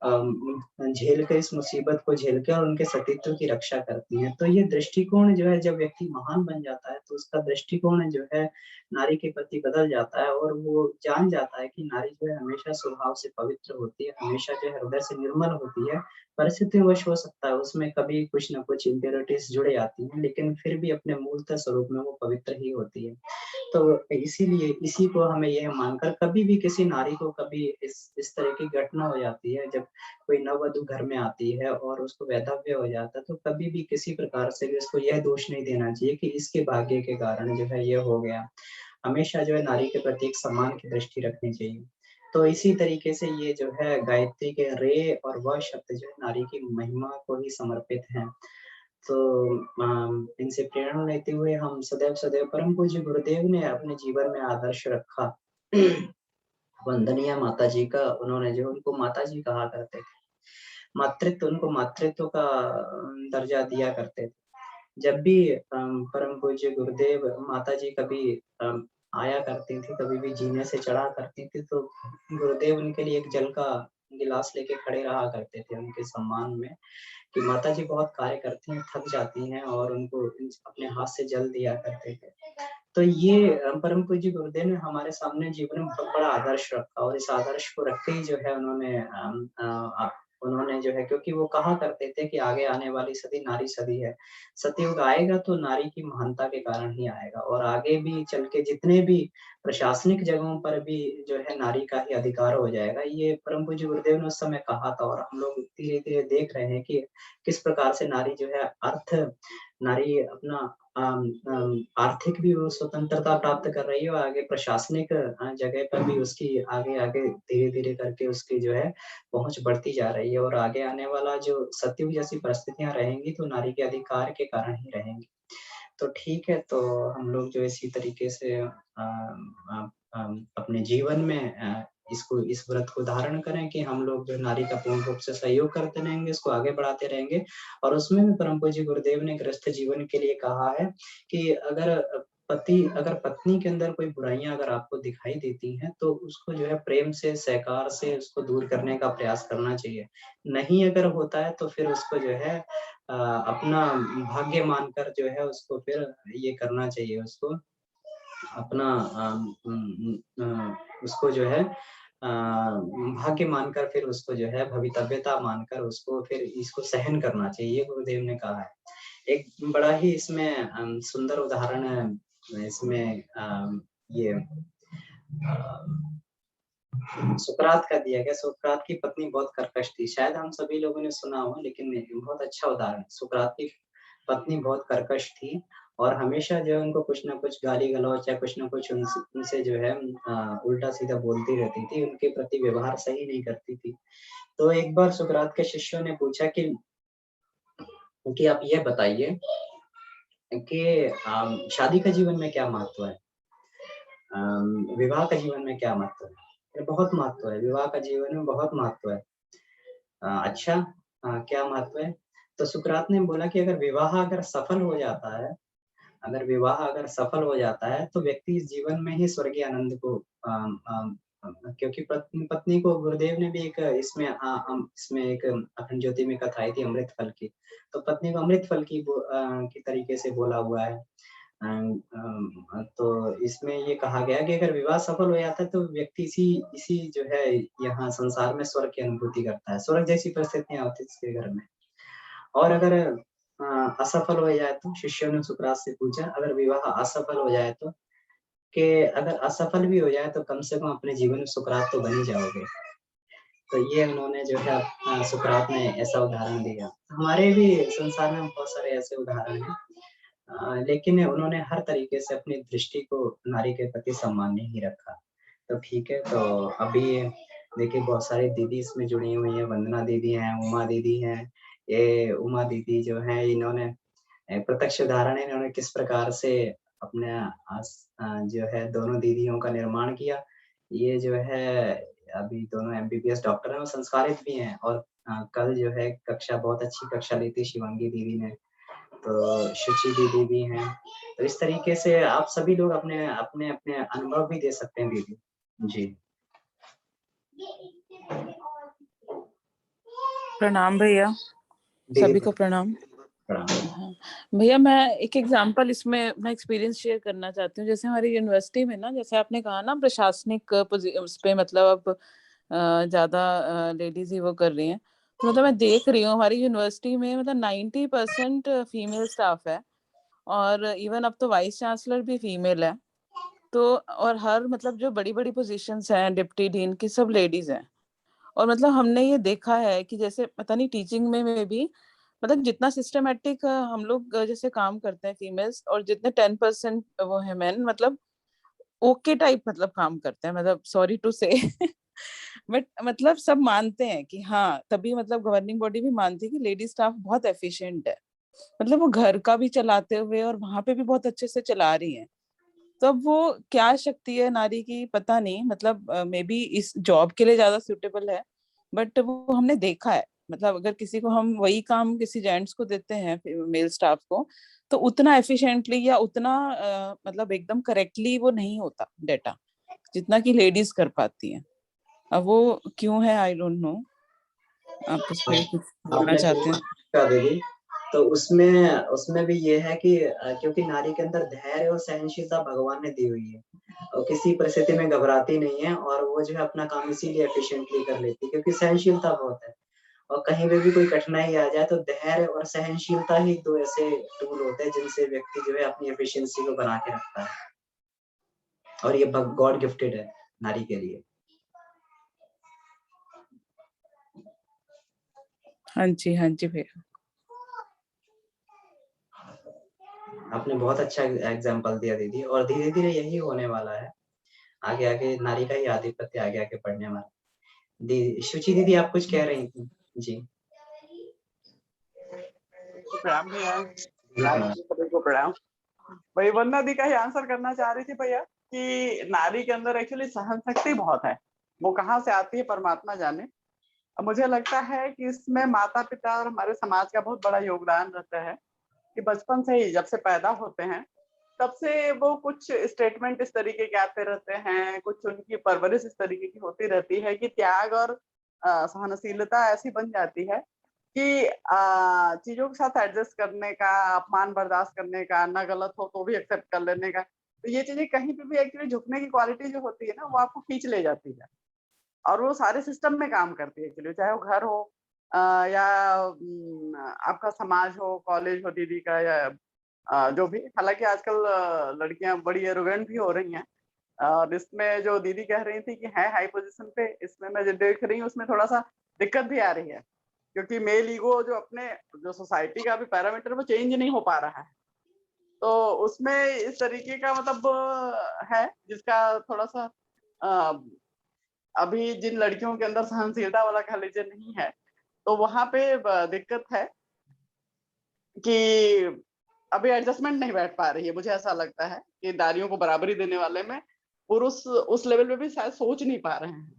झेल कर, इस मुसीबत को झेल के और उनके सतीत्व की रक्षा करती हैं। तो ये दृष्टिकोण जो है, जब व्यक्ति महान बन जाता है तो उसका दृष्टिकोण जो है नारी के प्रति बदल जाता है और वो जान जाता है कि नारी जो है हमेशा स्वभाव से पवित्र होती है, हमेशा जो है हृदय से निर्मल होती है। परिस्थितिवश हो सकता है उसमें कभी कुछ न कुछ इम्प्योरिटीज जुड़ जाती हैं, लेकिन फिर भी अपने मूलतः स्वरूप में वो पवित्र ही होती है। तो इसीलिए इसी को हमें यह मानकर, कभी भी किसी नारी को कभी इस तरह की घटना हो जाती है, जब कोई नववधु घर में आती है और उसको वैधव्य हो जाता है, तो कभी भी किसी प्रकार से भी उसको यह दोष नहीं देना चाहिए कि इसके भाग्य के कारण जो है ये हो गया। हमेशा जो है नारी के प्रति एक सम्मान की दृष्टि रखनी चाहिए। तो इसी तरीके से ये जो है गायत्री के रे और व शब्द जो है नारी की महिमा को ही समर्पित हैं। तो इनसे प्रेरणा लेते हुए हम सदैव सदैव परम पूज्य गुरुदेव ने अपने जीवन में आदर्श रखा। वंदनीय माता जी का, उन्होंने जो उनको माता जी कहा करते थे, मातृत्व, उनको मातृत्व का दर्जा दिया करते थे। जब भी परम पूज्य गुरुदेव माता जी कभी आया करती थी, कभी भी जीने से चढ़ा करती थी, तो गुरुदेव उनके लिए एक जल का गिलास लेके खड़े रहा करते थे उनके सम्मान में, कि माता जी बहुत कार्य करती हैं, थक जाती हैं और उनको अपने हाथ से जल दिया करते थे। तो ये परम पूज्य गुरुदेव ने हमारे सामने जीवन में बहुत बड़ा आदर्श रखा और इस आदर्श को रख के ही जो है उन्होंने जो है, क्योंकि वो कहा करते थे कि आगे आने वाली सदी नारी सदी है। सतयुग आएगा तो नारी की महानता के कारण ही आएगा और आगे भी चल के जितने भी प्रशासनिक जगहों पर भी जो है नारी का ही अधिकार हो जाएगा। ये परम पूज्य गुरुदेव ने उस समय कहा था और हम लोग धीरे-धीरे देख रहे हैं कि किस प्रकार से नारी जो है नारी अपना आर्थिक भी वो स्वतंत्रता प्राप्त कर रही है और आगे प्रशासनिक जगह पर भी उसकी आगे-आगे धीरे-धीरे करके उसकी जो है पहुँच बढ़ती जा रही है और आगे आने वाला जो सतयुग जैसी परिस्थितियाँ रहेंगी तो नारी के अधिकार के कारण ही रहेंगी। तो ठीक है, तो हम लोग जो इसी तरीके से अपने जीवन में इसको, इस व्रत को धारण करें कि हम लोग जो नारी का पूर्ण रूप से सहयोग करते रहेंगे, इसको आगे बढ़ाते रहेंगे। और उसमें भी परम पूज्य गुरुदेव ने गृहस्थ जीवन के लिए कहा है कि अगर पत्नी के अंदर कोई बुराइयां अगर आपको दिखाई देती हैं, तो उसको जो है प्रेम से, सहकार से उसको दूर करने का प्रयास करना चाहिए। नहीं अगर होता है तो फिर उसको जो है अपना भाग्य मानकर जो है उसको फिर ये करना चाहिए, उसको अपना उसको जो है भाग्य मानकर फिर उसको जो है भवितव्यता मानकर उसको फिर इसको सहन करना चाहिए, ये गुरुदेव ने कहा है। एक बड़ा ही इसमें सुंदर उदाहरण है इसमें ये सुकरात का दिया गया। सुकरात की पत्नी बहुत कर्कश थी, शायद हम सभी लोगों ने सुना हो, लेकिन बहुत अच्छा उदाहरण। सुकरात की पत्नी बहुत कर्कश थी और हमेशा जो है उनको कुछ ना कुछ गाली-गलौच या कुछ ना कुछ उनसे जो है उल्टा-सीधा बोलती रहती थी, उनके प्रति व्यवहार सही नहीं करती थी। तो एक बार सुकरात के शिष्यों ने पूछा कि आप ये बताइए कि शादी का जीवन में क्या महत्व है? विवाह का जीवन में क्या महत्व है? ये बहुत महत्व है, विवाह का जीवन में बहुत महत्व है। अच्छा, क्या महत्व है? तो सुकरात ने बोला कि अगर सफल हो जाता है, अगर विवाह अगर सफल हो जाता है, तो व्यक्ति इस जीवन में ही स्वर्गीय आनंद को क्योंकि पत्नी को गुरुदेव ने भी एक इसमें एक अखंड ज्योति में कथा आई थी अमृत फल की। तो पत्नी को अमृत फल की तरीके से बोला हुआ है। तो इसमें ये कहा गया कि अगर विवाह सफल हो जाता है तो व्यक्ति इसी इसी जो है यहाँ संसार में स्वर्ग की अनुभूति करता है। स्वर्ग जैसी परिस्थितियाँ होती है उसके घर में। और अगर असफल हो जाए तो शिष्यों ने सुकरात से पूछा, अगर विवाह असफल हो जाए तो? कि अगर असफल भी हो जाए तो कम से कम अपने जीवन में सुकरात तो बन ही जाओगे। तो ये उन्होंने जो है सुकरात ने ऐसा उदाहरण दिया। हमारे भी संसार में बहुत सारे ऐसे उदाहरण हैं। लेकिन उन्होंने हर तरीके से अपनी दृष्टि को नारी के प्रति सामान्य ही रखा। तो ठीक है, तो अभी देखिए बहुत सारी दीदी इसमें जुड़ी हुई हैं, वंदना दीदी हैं, उमा दीदी हैं। ये उमा दीदी जो है इन्होंने प्रत्यक्ष उदाहरण है, इन्होंने किस प्रकार से अपने जो है दोनों दीदियों का निर्माण किया। ये जो है अभी दोनों एमबीबीएस डॉक्टर हैं और संस्कारित भी हैं और कल जो है बहुत अच्छी कक्षा ली थी शिवांगी दीदी ने। तो शुचि दीदी भी हैं। तो इस तरीके से आप सभी लोग अपने अनुभव भी दे सकते हैं दीदी। जी। प्रणाम भैया, सभी को प्रणाम। हाँ भैया, मैं एक एग्जांपल इसमें अपना एक्सपीरियंस शेयर करना चाहती हूँ। जैसे हमारी यूनिवर्सिटी में ना, जैसे आपने कहा ना प्रशासनिक उस पे मतलब अब ज्यादा लेडीज ही वो कर रही हैं, तो मतलब मैं देख रही हूँ हमारी यूनिवर्सिटी में मतलब 90% फीमेल स्टाफ है और इवन अब तो वाइस चांसलर भी फीमेल है। तो और हर मतलब जो बड़ी बड़ी पोजीशंस हैं डिप्टी डीन की सब लेडीज हैं। और मतलब हमने ये देखा है कि जैसे पता नहीं टीचिंग में भी मतलब जितना सिस्टमेटिक हम लोग जैसे काम करते हैं फीमेल्स, और जितने 10% वो है मेन, मतलब ओके टाइप मतलब काम करते हैं, मतलब सॉरी टू से बट मतलब सब मानते हैं कि हाँ, तभी मतलब गवर्निंग बॉडी भी मानती है कि लेडी स्टाफ बहुत एफिशिएंट है। मतलब वो घर का भी चलाते हुए और वहां पे भी बहुत अच्छे से चला रही हैं। तो अब वो क्या शक्ति है नारी की पता नहीं, मतलब मे बी इस जॉब के लिए ज्यादा सूटेबल है, बट वो हमने देखा है। मतलब अगर किसी को हम वही काम किसी जेंट्स को देते हैं मेल स्टाफ को, तो उतना एफिशिएंटली या उतना मतलब एकदम करेक्टली वो नहीं होता डेटा जितना कि लेडीज कर पाती हैं। अब वो क्यों है आई डोंट नो। आप इस पे कुछ बोलना आपने चाहते बिल्कुल हैं? ठीक कहा दीदी। तो उसमें भी ये है कि क्योंकि नारी के अंदर धैर्य और सहनशीलता भगवान ने दी हुई है और किसी परिस्थिति में घबराती नहीं है और वो जो है अपना काम इसीलिए एफिशिएंटली कर लेती है क्योंकि सहनशीलता बहुत है। और कहीं पे भी कोई कठिनाई आ जाए तो धैर्य और सहनशीलता ही दो ऐसे टूल होते हैं जिनसे व्यक्ति जो है अपनी एफिशिएंसी को बना के रखता है और ये गॉड गिफ्टेड है नारी के लिए। हाँ जी, हाँ जी भैया। आपने बहुत अच्छा एग्जाम्पल दिया दीदी और धीरे धीरे यही होने वाला है। आगे आगे नारी का ही आधिपत्य आगे आगे बढ़ने वाला। दी शुचि दीदी आप कुछ कह रही थी? जी। प्रणाम भैया, सभी को प्रणाम। भाई वंदना दी का ही आंसर करना चाह रही थी भैया कि नारी के अंदर एक्चुअली सहन शक्ति बहुत है। वो कहाँ से आती है परमात्मा जाने। अब मुझे लगता है कि इसमें माता पिता और हमारे समाज का बहुत बड़ा योगदान रहता है कि बचपन से ही जब से पैदा होते हैं तब से वो कुछ स्टेटमेंट इस तरीके के आते रहते हैं, कुछ उनकी परवरिश इस तरीके की होती रहती है कि त्याग और सहनशीलता ऐसी बन जाती है कि चीजों के साथ एडजस्ट करने का, अपमान बर्दाश्त करने का, ना गलत हो तो भी एक्सेप्ट कर लेने का, तो ये चीजें कहीं पे भी एक्चुअली झुकने की क्वालिटी जो होती है ना वो आपको खींच ले जाती है और वो सारे सिस्टम में काम करती है एक्चुअली, चाहे वो घर हो या आपका समाज हो, कॉलेज हो दीदी का या जो भी। हालांकि आजकल लड़कियां बड़ी एरोगेंट भी हो रही हैं और इसमें जो दीदी कह रही थी कि है हाई पोजीशन पे, इसमें मैं जो देख रही हूँ उसमें थोड़ा सा दिक्कत भी आ रही है क्योंकि मेल ईगो जो अपने जो सोसाइटी का भी पैरामीटर वो चेंज नहीं हो पा रहा है, तो उसमें इस तरीके का मतलब है जिसका थोड़ा सा अभी जिन लड़कियों के अंदर सहनशीलता वाला कह लीजिए नहीं है, तो वहां पे दिक्कत है कि अभी एडजस्टमेंट नहीं बैठ पा रही है। मुझे ऐसा लगता है कि नारियों को बराबरी देने वाले में पुरुष उस लेवल पे भी शायद सोच नहीं पा रहे हैं,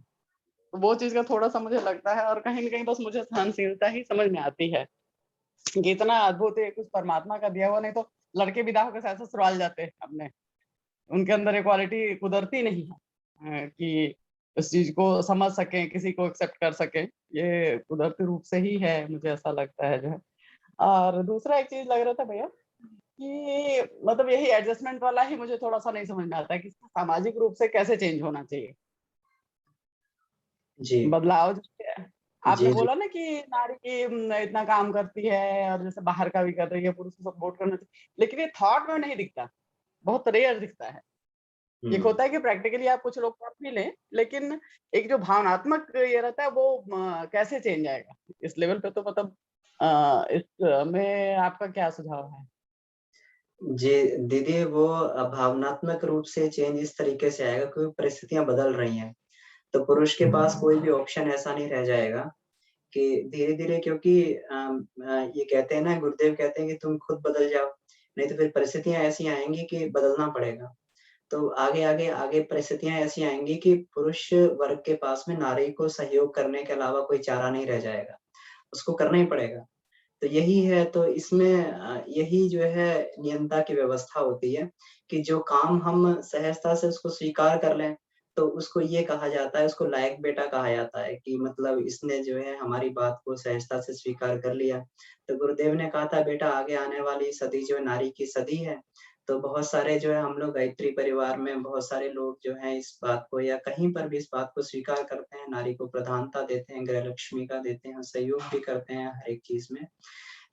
तो वो चीज का थोड़ा सा मुझे लगता है। और कहीं न कहीं बस मुझे सहनशीलता ही समझ में आती है कि इतना अद्भुत है कुछ परमात्मा का दिया हुआ, नहीं तो लड़के विदा होकर शायद ससुराल जाते हैं अपने, उनके अंदर इक्वालिटी कुदरती नहीं है कि इस चीज को समझ सकें, किसी को एक्सेप्ट कर सकें, ये कुदरती रूप से ही है, मुझे ऐसा लगता है जो है। और दूसरा एक चीज लग रहा था भैया कि मतलब यही एडजस्टमेंट वाला ही मुझे थोड़ा सा नहीं समझ में आता है कि सामाजिक रूप से कैसे चेंज होना चाहिए जी बदलाव जो है। आपने जी जी बोला ना कि नारी की इतना काम करती है और जैसे बाहर का भी कर रही है, पुरुष को सपोर्ट करना चाहिए, लेकिन ये थॉट में नहीं दिखता, बहुत रेयर दिखता है। एक होता है कि प्रैक्टिकली आप कुछ लोग कर भी लें, लेकिन एक जो भावनात्मक ये रहता है वो कैसे चेंज आएगा इस लेवल पे, तो मतलब इसमें आपका क्या सुझाव है? जी, दीदी वो भावनात्मक रूप से चेंज इस तरीके से आएगा क्योंकि परिस्थितियाँ बदल रही हैं। तो पुरुष के पास कोई भी ऑप्शन ऐसा नहीं रह जाएगा कि धीरे-धीरे क्योंकि ये कहते हैं ना गुरुदेव कहते हैं कि तुम खुद बदल जाओ, नहीं तो फिर परिस्थितियाँ ऐसी आएँगी कि बदलना पड़ेगा। तो आगे परिस्थितियाँ ऐसी आएँगी कि पुरुष वर्ग के पास में नारी को सहयोग करने के अलावा कोई चारा नहीं रह जाएगा, उसको करना ही पड़ेगा। तो यही है तो इसमें यही जो है नियंता की व्यवस्था होती है कि जो काम हम सहजता से उसको स्वीकार कर लें, तो उसको ये कहा जाता है, उसको लायक बेटा कहा जाता है कि मतलब इसने जो है हमारी बात को सहजता से स्वीकार कर लिया। तो गुरुदेव ने कहा था बेटा आगे आने वाली सदी जो है नारी की सदी है, तो बहुत सारे जो है हम लोग गायत्री परिवार में बहुत सारे लोग जो हैं इस बात को या कहीं पर भी इस बात को स्वीकार करते हैं, नारी को प्रधानता देते हैं, गृह लक्ष्मी का देते हैं, सहयोग भी करते हैं हर एक चीज़ में।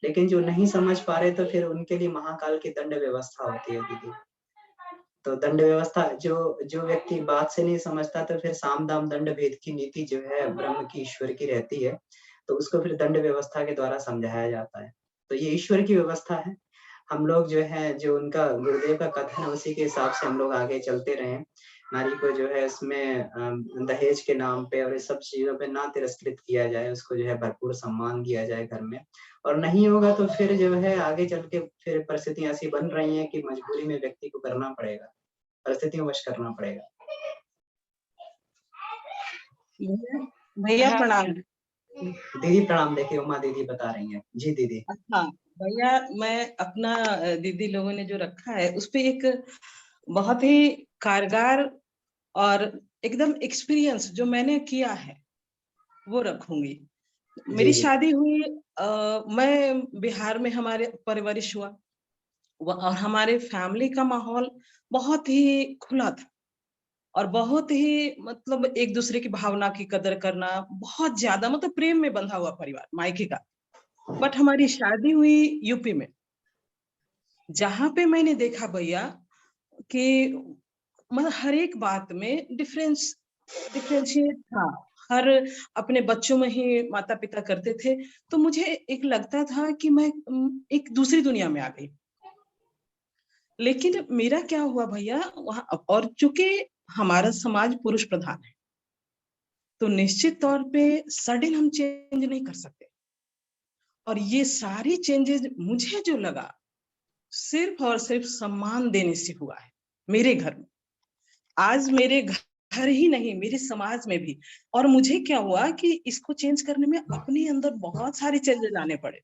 लेकिन जो नहीं समझ पा रहे तो फिर उनके लिए महाकाल की दंड व्यवस्था होती है दीदी। तो दंड व्यवस्था जो जो व्यक्ति बात से नहीं समझता तो फिर साम-दाम दंड भेद की नीति जो है ब्रह्म की ईश्वर की रहती है, तो उसको फिर दंड व्यवस्था के द्वारा समझाया जाता है। तो ये ईश्वर की व्यवस्था है। हम लोग जो है जो उनका गुरुदेव का कथन है उसी के हिसाब से हम लोग आगे चलते रहे। नारी को जो है इसमें दहेज के नाम पे और इस सब चीज़ों पे ना तिरस्कृत किया जाए, उसको जो है भरपूर सम्मान दिया जाए घर में। और नहीं होगा तो फिर जो है आगे चल के फिर परिस्थितियाँ ऐसी बन रही हैं कि मजबूरी में व्यक्ति को करना पड़ेगा, परिस्थितियोंवश करना पड़ेगा। भैया भैया हाँ प्रणाम। दीदी प्रणाम, देखिए उमा दीदी बता रही हैं। जी दीदी। हाँ भैया, मैं अपना दीदी लोगों ने जो रखा है उस पे एक बहुत ही कारगर और एकदम एक्सपीरियंस जो मैंने किया है वो रखूंगी। जी, मेरी जी। शादी हुई मैं बिहार में हमारे परवरिश हुआ और हमारे फैमिली का माहौल बहुत ही खुला था और बहुत ही मतलब एक दूसरे की भावना की कदर करना, बहुत ज्यादा मतलब प्रेम में बंधा हुआ परिवार मायके का। बट हमारी शादी हुई यूपी में, जहां पे मैंने देखा भैया कि मतलब हर एक बात में डिफरेंशिएट था। हर अपने बच्चों में ही माता पिता करते थे, तो मुझे एक लगता था कि मैं एक दूसरी दुनिया में आ गई। लेकिन मेरा क्या हुआ भैया वहां, और चूंकि हमारा समाज पुरुष प्रधान है तो निश्चित तौर पे सडन हम चेंज नहीं कर सकते। और ये सारी चेंजेस मुझे जो लगा सिर्फ और सिर्फ सम्मान देने से हुआ है। मेरे घर में आज मेरे घर घर ही नहीं, मेरे समाज में भी। और मुझे क्या हुआ कि इसको चेंज करने में अपने अंदर बहुत सारे चेंजेस लाने पड़े,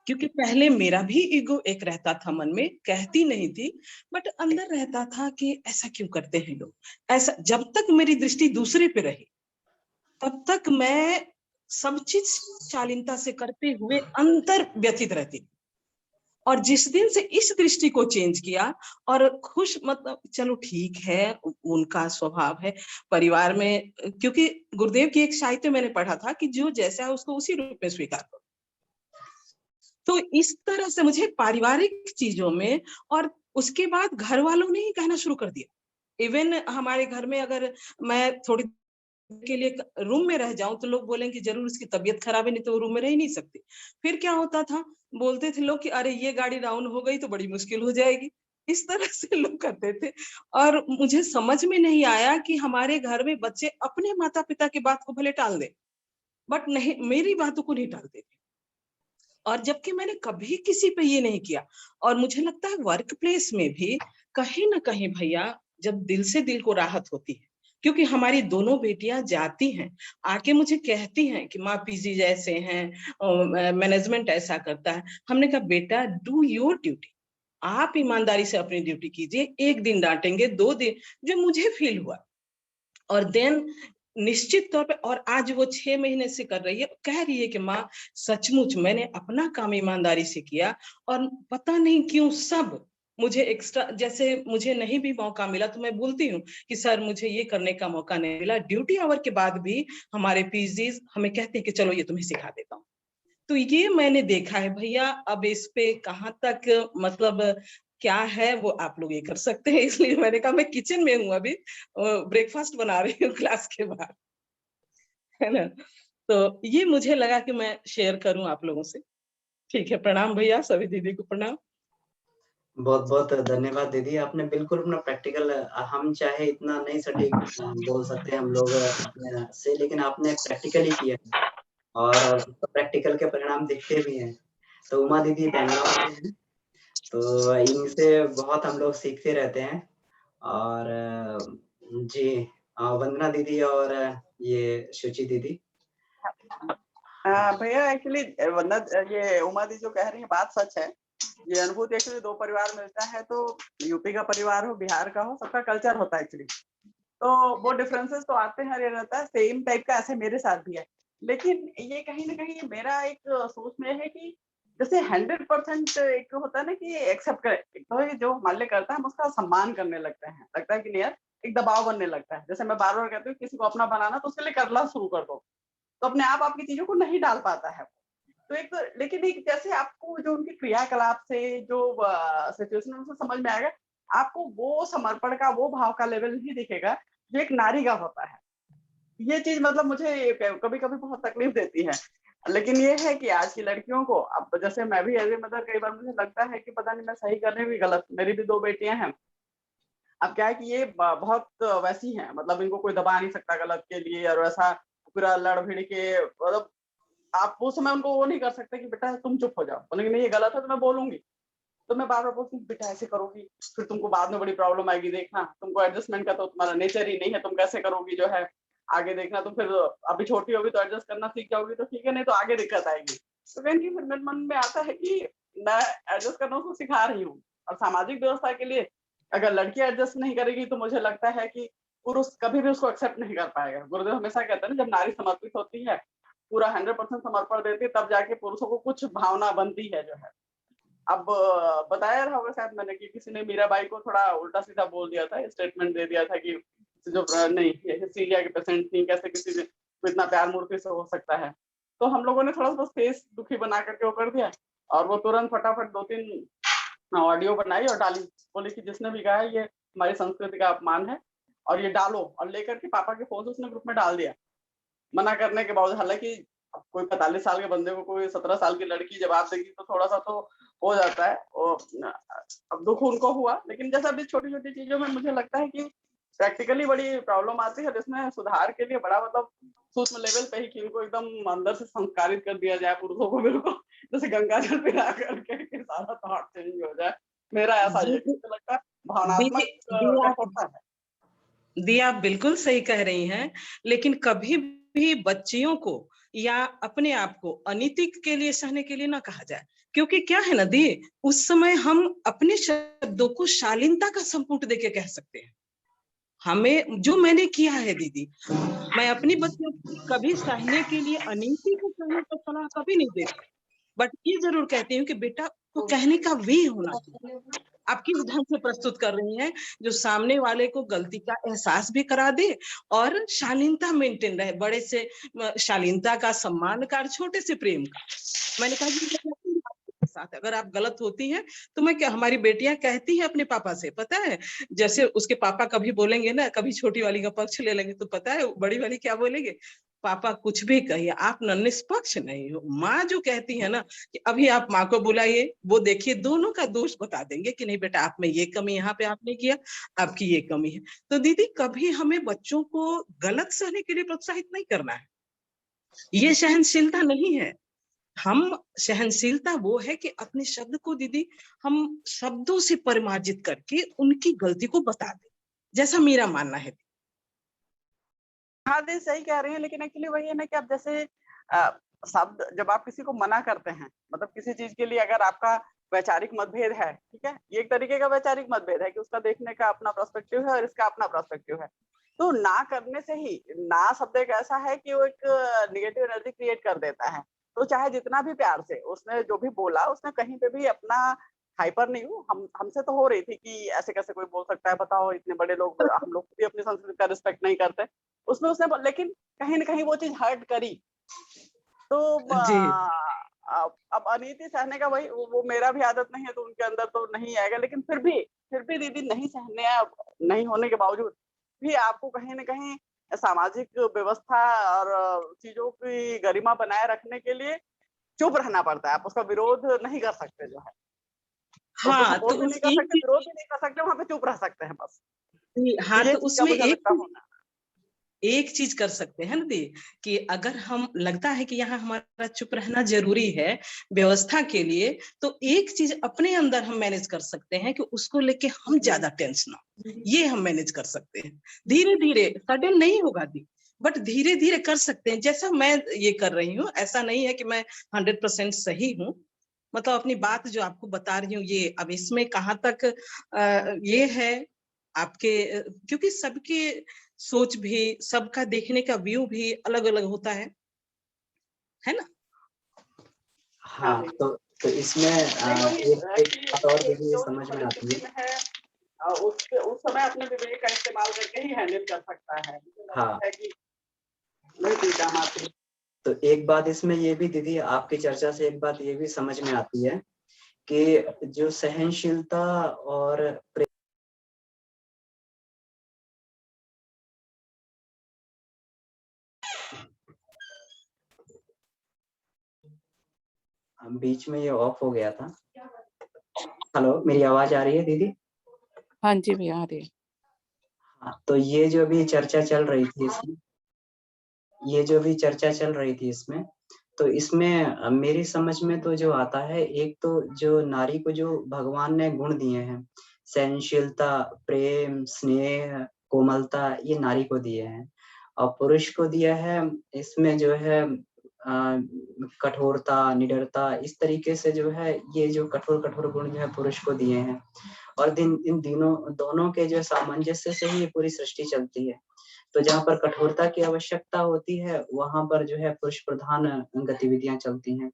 क्योंकि पहले मेरा भी ईगो एक रहता था मन में, कहती नहीं थी, बट अंदर रहता था कि ऐसा क्यों करते हैं लोग, ऐसा। जब तक मेरी दृष्टि दूसरे पे रही, तब तक मैं सब चीज शालीनता से करते हुए अंतर व्यथित रहती। और जिस दिन से इस दृष्टि को चेंज किया और खुश, मतलब चलो ठीक है, उनका स्वभाव है परिवार में, क्योंकि गुरुदेव की एक साहित्य मैंने पढ़ा था कि जो जैसा है उसको उसी रूप में स्वीकार करो। तो इस तरह से मुझे पारिवारिक चीजों में, और उसके बाद घर वालों ने ही कहना शुरू कर दिया। इवन हमारे घर में अगर मैं थोड़ी के लिए रूम में रह जाऊं तो लोग बोलेंगे जरूर उसकी तबीयत खराब है, नहीं तो वो रूम में रह ही नहीं सकती। फिर क्या होता था, बोलते थे लोग कि अरे ये गाड़ी डाउन हो गई तो बड़ी मुश्किल हो जाएगी। इस तरह से लोग करते थे। और मुझे समझ में नहीं आया कि हमारे घर में बच्चे अपने माता पिता की बात को भले टाल दे, बट नहीं, मेरी बातों को नहीं टालते थे। और जबकि मैंने कभी किसी पे ये नहीं किया। और मुझे लगता है वर्क प्लेस में भी कहीं ना कहीं भैया, जब दिल से दिल को राहत होती है, क्योंकि हमारी दोनों बेटियां जाती हैं, आके मुझे कहती हैं कि माँ पीजी जैसे हैं, मैनेजमेंट ऐसा करता है। हमने कहा बेटा, डू योर ड्यूटी, आप ईमानदारी से अपनी ड्यूटी कीजिए। एक दिन डांटेंगे, 2 दिन, जो मुझे फील हुआ। और देन निश्चित तौर पे, और आज वो 6 महीने से कर रही है, कह रही है कि माँ सचमुच मैंने अपना काम ईमानदारी से किया, और पता नहीं क्यों सब मुझे एक्स्ट्रा, जैसे मुझे नहीं भी मौका मिला तो मैं बोलती हूँ कि सर मुझे ये करने का मौका नहीं मिला, ड्यूटी आवर के बाद भी हमारे पीजीज हमें कहते हैं कि चलो ये तुम्हें सिखा देता हूँ। तो ये मैंने देखा है भैया। अब इस पे कहाँ तक मतलब क्या है वो आप लोग ये कर सकते हैं, इसलिए मैंने कहा मैं किचन में हूँ अभी, ब्रेकफास्ट बना रही हूँ क्लास के बाद, है ना। तो ये मुझे लगा कि मैं शेयर करूं आप लोगों से। ठीक है, प्रणाम भैया, सभी दीदी को प्रणाम। बहुत-बहुत धन्यवाद दीदी, आपने बिल्कुल अपना प्रैक्टिकल हम चाहे इतना नहीं सटीक बोल सकते हम लोग अपने से, लेकिन आपने प्रैक्टिकली किया है और प्रैक्टिकल के परिणाम दिखते भी हैं। तो उमा दीदी बैंगलोर से हैं, तो इनसे बहुत हम लोग सीखते रहते हैं। और जी वंदना दीदी और ये शुचि दीदी। भैया एक्चुअली वंदना, ये उमा दी जो कह रही है बात सच है। ये अनुभूति एक्चुअली 2 परिवार मिलता है, तो यूपी का परिवार हो, बिहार का हो, सबका कल्चर होता है एक्चुअली। तो वो डिफरेंसेस तो आते हैं, ये रहता है सेम टाइप का, ऐसे मेरे साथ भी है। लेकिन ये कहीं न कहीं मेरा एक सोच में है कि जैसे 100% एक होता है ना कि एक्सेप्ट करें, एक तो ये जो हमारे लिए करता है हम उसका सम्मान करने लगते हैं। लगता है कि नहीं यार, एक दबाव बनने लगता है। जैसे मैं बार-बार कहती हूँ किसी को अपना बनाना तो उसके लिए करना शुरू कर दो। तो अपने आप आपकी चीज़ों को नहीं डाल पाता है। तो एक तो, लेकिन एक जैसे आपको जो उनके क्रियाकलाप से जो सिचुएशन उनसे समझ में आएगा, आपको वो समर्पण का, वो भाव का लेवल नहीं दिखेगा, जो एक नारी का होता है। ये चीज़ मतलब मुझे कभी-कभी बहुत तकलीफ देती है। लेकिन ये है कि आज की लड़कियों को, अब जैसे मैं भी एज़ ए मदर कई बार मुझे लगता है कि पता नहीं मैं सही कर रही हूँ कि गलत। मेरी भी 2 बेटियाँ हैं। अब क्या है कि ये बहुत वैसी हैं, मतलब इनको कोई दबा नहीं सकता गलत के लिए, और वैसा पूरा लड़-भिड़ के, मतलब आप उस समय उनको वो नहीं कर सकते कि बेटा तुम चुप हो जाओ। बोलेंगे नहीं ये गलत है तो मैं बोलूँगी। तो मैं बार-बार बोलती हूँ बेटा ऐसे करोगी, फिर तुमको बाद में बड़ी प्रॉब्लम आएगी देखना। तुमको एडजस्टमेंट का तो तुम्हारा नेचर ही नहीं है, तुम कैसे करोगी जो है आगे देखना। तुम फिर अभी छोटी होगी तो एडजस्ट करना सीख जाओगी तो ठीक है, नहीं तो आगे दिक्कत आएगी। तो कहीं न कहीं फिर मेरे मन में आता है कि मैं एडजस्ट करना उसको सिखा रही हूँ। और सामाजिक व्यवस्था के लिए अगर लड़की एडजस्ट नहीं करेगी तो मुझे लगता है कि पुरुष कभी भी उसको एक्सेप्ट नहीं कर पाएगा। गुरुदेव हमेशा कहते हैं ना, जब नारी समर्पित होती है, पूरा 100% समर्पण देती है, तब जाके पुरुषों को कुछ भावना बनती है जो है। अब बताया रहा होगा शायद मैंने कि किसी ने मीराबाई को थोड़ा उल्टा-सीधा बोल दिया था, स्टेटमेंट दे दिया था कि जो नहीं, ये हिस्टीरिया की पेशेंट थी, कैसे किसी ने को इतना प्यार मूर्ति से हो सकता है। तो हम लोगों ने थोड़ा सा फेस दुखी बना करके वो कर दिया, और वो तुरंत फटाफट 2-3 ऑडियो बनाई और डाली। बोली कि जिसने भी कहा है ये हमारी संस्कृति का अपमान है, और ये डालो, और लेकर के पापा के फ़ोन से उसने ग्रुप में डाल दिया। मना करने के बावजूद, हालाँकि अब कोई 45 साल के बंदे को कोई 17 साल की लड़की जवाब देगी तो थोड़ा-सा तो हो जाता है। अब दुःख उनको हुआ, लेकिन जैसा अभी छोटी-छोटी चीज़ों में मुझे लगता है कि प्रैक्टिकली बड़ी प्रॉब्लम आती है, जिसमें सुधार के लिए बड़ा मतलब सूक्ष्म लेवल पे ही कि इनको एकदम अंदर से संस्कारित कर दिया जाए पुरुषों को, बिल्कुल जैसे गंगा जल पिला करके कि सारा थॉट चेंज हो जाए। मेरा ऐसा ही है, दीदी मुझे लगता है भावनात्मक दीदी कठोरता है। दी आप बिल्कुल सही कह रही हैं, लेकिन कभी भी बच्चियों को या अपने आप को अनैतिक के लिए सहने के लिए ना कहा जाए, क्योंकि क्या है ना दी, उस समय हम अपने शब्दों को शालीनता का संपुट देके कह सकते हैं। हमें जो मैंने किया है दीदी, मैं अपनी बच्चियों को कभी सहने के लिए अनैतिक को सहने का सलाह कभी नहीं देती, बट ये जरूर कहती हूँ कि बेटा तो कहने का वे होना चाहिए। आप किस ढंग से प्रस्तुत कर रही हैं जो सामने वाले को गलती का एहसास भी करा दे और शालीनता मेंटेन रहे, बड़े से शालीनता का, सम्मान का और छोटे से प्रेम का। मैंने कहा जी आपके साथ अगर आप गलत होती हैं तो मैं क्या, हमारी बेटियां कहती हैं अपने पापा से, पता है जैसे उसके पापा कभी बोलेंगे ना, कभी छोटी वाली का पक्ष ले लेंगे तो पता है बड़ी वाली क्या बोलेंगे, पापा कुछ भी कहिए आप न निष्पक्ष नहीं हो। माँ जो कहती है ना कि अभी आप माँ को बुलाइए, वो देखिए दोनों का दोष बता देंगे कि नहीं बेटा आप में ये कमी, यहाँ पे आपने किया, आपकी ये कमी है। तो दीदी कभी हमें बच्चों को गलत सहने के लिए प्रोत्साहित नहीं करना है, ये सहनशीलता नहीं है। हम सहनशीलता वो है कि अपने शब्द को दीदी हम शब्दों से परिमार्जित करके उनकी गलती को बता दें, जैसा मेरा मानना है। हाँ दी सही कह रही हैं, लेकिन एक्चुअली वही है ना कि आप जैसे शब्द जब आप किसी को मना करते हैं, मतलब किसी चीज के लिए अगर आपका वैचारिक मतभेद है, ठीक है, ये एक तरीके का वैचारिक मतभेद है कि उसका देखने का अपना पर्सपेक्टिव है और इसका अपना पर्सपेक्टिव है, तो ना करने से ही, ना शब्द एक ऐसा है कि वो एक निगेटिव एनर्जी क्रिएट कर देता है। तो चाहे जितना भी प्यार से उसने जो भी बोला, उसने कहीं पे भी अपना हाइपर नहीं हूँ, हमसे तो हो रही थी कि ऐसे कैसे कोई बोल सकता है, बताओ इतने बड़े लोग, हम लोग भी अपनी संस्कृति का रिस्पेक्ट नहीं करते, उसमें उसने लेकिन कहीं ना कहीं वो चीज हर्ट करी। तो जी अब अनीति सहने का वही वो मेरा भी आदत नहीं है, तो उनके अंदर तो नहीं आएगा, लेकिन फिर भी दीदी नहीं सहने नहीं होने के बावजूद भी आपको कहीं ना कहीं सामाजिक व्यवस्था और चीजों की गरिमा बनाए रखने के लिए चुप रहना पड़ता है। आप उसका विरोध नहीं कर सकते, जो है उसको हाँ, तो सपोर्ट भी उस नहीं कर एक सकते, विरोध भी नहीं कर सकते, वहां पे चुप रह सकते हैं बस। तो हाँ, ये तो चीज का उसमें मुझे लगता होना। एक चीज कर सकते हैं ना दी, कि अगर हम लगता है कि यहाँ हमारा चुप रहना जरूरी है व्यवस्था के लिए, तो एक चीज अपने अंदर हम मैनेज कर सकते हैं कि उसको लेके हम ज्यादा टेंस ना, ये हम मैनेज कर सकते हैं। धीरे धीरे, सडन नहीं होगा दी, बट धीरे धीरे कर सकते हैं, जैसा मैं ये कर रही हूँ। ऐसा नहीं है कि मैं 100% सही हूँ, मतलब अपनी बात जो आपको बता रही हूँ ये, अब इसमें कहाँ तक ये है आपके, क्योंकि सबके सोच भी, सबका देखने का व्यू भी अलग अलग होता है ना। हाँ, तो इसमें एक बात और दीदी ये समझ में आती है। उस समय अपने विवेक का इस्तेमाल करके ही हैंडल कर सकता है। हाँ, है कि नहीं ठीक है मात्र। तो एक बात इसमें ये भी दीदी, आपकी चर्चा से एक बात ये भी समझ में आती है कि जो सहनशीलता और बीच में ये ऑफ हो गया था। हेलो, मेरी आवाज आ रही है दीदी? हाँ जी भैया आ रही है। हाँ, तो ये जो भी चर्चा चल रही थी इसमें, ये जो भी चर्चा चल रही थी इसमें, तो इसमें मेरी समझ में तो जो आता है, एक तो जो नारी को जो भगवान ने गुण दिए हैं, सहनशीलता, प्रेम, स्नेह, कोमलता, ये नारी को दिए हैं। और पुरुष को दिया है इसमें जो है कठोरता, निडरता, इस तरीके से जो है ये जो कठोर कठोर गुण जो है पुरुष को दिए हैं। और इन दोनों के जो सामंजस्य से ही ये पूरी सृष्टि चलती है। तो जहाँ पर कठोरता की आवश्यकता होती है, वहां पर जो है पुरुष प्रधान गतिविधियां चलती हैं,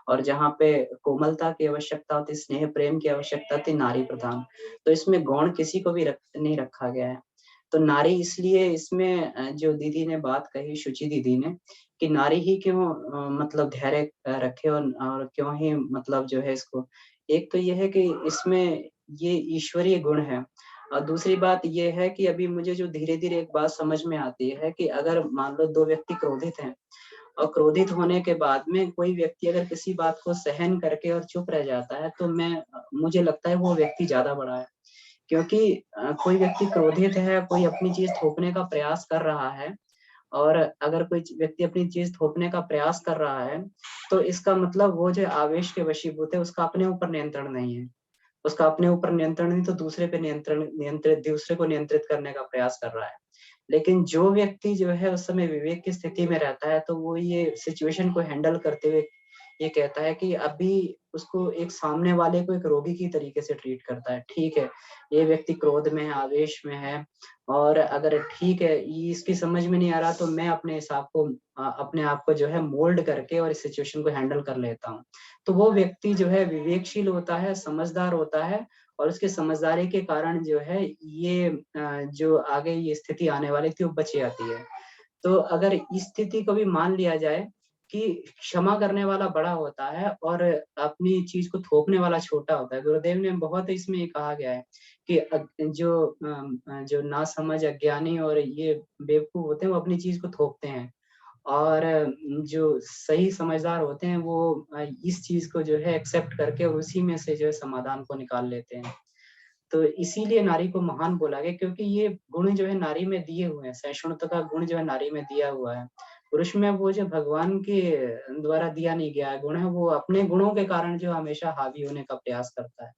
और जहाँ पे कोमलता की आवश्यकता होती, स्नेह प्रेम की आवश्यकता होती, नारी प्रधान। तो इसमें गौण किसी को भी नहीं रखा गया है। तो नारी इसलिए इसमें जो दीदी ने बात कही, शुचि दीदी ने, कि नारी ही क्यों मतलब धैर्य रखे, और क्यों ही मतलब जो है इसको, एक तो ये है कि इसमें ये ईश्वरीय गुण है। और दूसरी बात ये है कि अभी मुझे जो धीरे धीरे एक बात समझ में आती है कि अगर मान लो दो व्यक्ति क्रोधित हैं, और क्रोधित होने के बाद में कोई व्यक्ति अगर किसी बात को सहन करके और चुप रह जाता है, तो मुझे लगता है वो व्यक्ति ज्यादा बड़ा है। क्योंकि कोई व्यक्ति क्रोधित है, कोई अपनी चीज थोपने का प्रयास कर रहा है, और अगर कोई व्यक्ति अपनी चीज थोपने का प्रयास कर रहा है, तो इसका मतलब वो जो आवेश के वशीभूत है, उसका अपने ऊपर नियंत्रण नहीं है। उसका अपने ऊपर नियंत्रण नहीं, तो दूसरे पे दूसरे को नियंत्रित करने का प्रयास कर रहा है। लेकिन जो व्यक्ति जो है उस समय विवेक की स्थिति में रहता है तो वो ये सिचुएशन को हैंडल करते हुए ये कहता है कि अभी उसको एक सामने वाले को एक रोगी की तरीके से ट्रीट करता है। ठीक है, ये व्यक्ति क्रोध में है, आवेश में है, और अगर ठीक है ये इसकी समझ में नहीं आ रहा तो मैं अपने हिसाब को अपने आप को जो है मोल्ड करके और इस सिचुएशन को हैंडल कर लेता हूँ। तो वो व्यक्ति जो है विवेकशील होता है, समझदार होता है, और उसके समझदारी के कारण जो है ये जो आगे ये स्थिति आने वाली थी वो बच जाती है। तो अगर इस स्थिति को भी मान लिया जाए कि क्षमा करने वाला बड़ा होता है और अपनी चीज को थोपने वाला छोटा होता है। गुरुदेव ने बहुत इसमें ये कहा गया है कि जो नासमझ, अज्ञानी और ये बेवकूफ होते हैं वो अपनी चीज को थोपते हैं, और जो सही समझदार होते हैं वो इस चीज को जो है एक्सेप्ट करके उसी में से जो है समाधान को निकाल लेते हैं। तो इसीलिए नारी को महान बोला गया, क्योंकि ये गुण जो है नारी में दिए हुए हैं, सहिष्णुता का गुण जो है नारी में दिया हुआ है। पुरुष में वो जो भगवान के द्वारा दिया नहीं गया है गुण है, वो अपने गुणों के कारण जो हमेशा हावी होने का प्रयास करता है।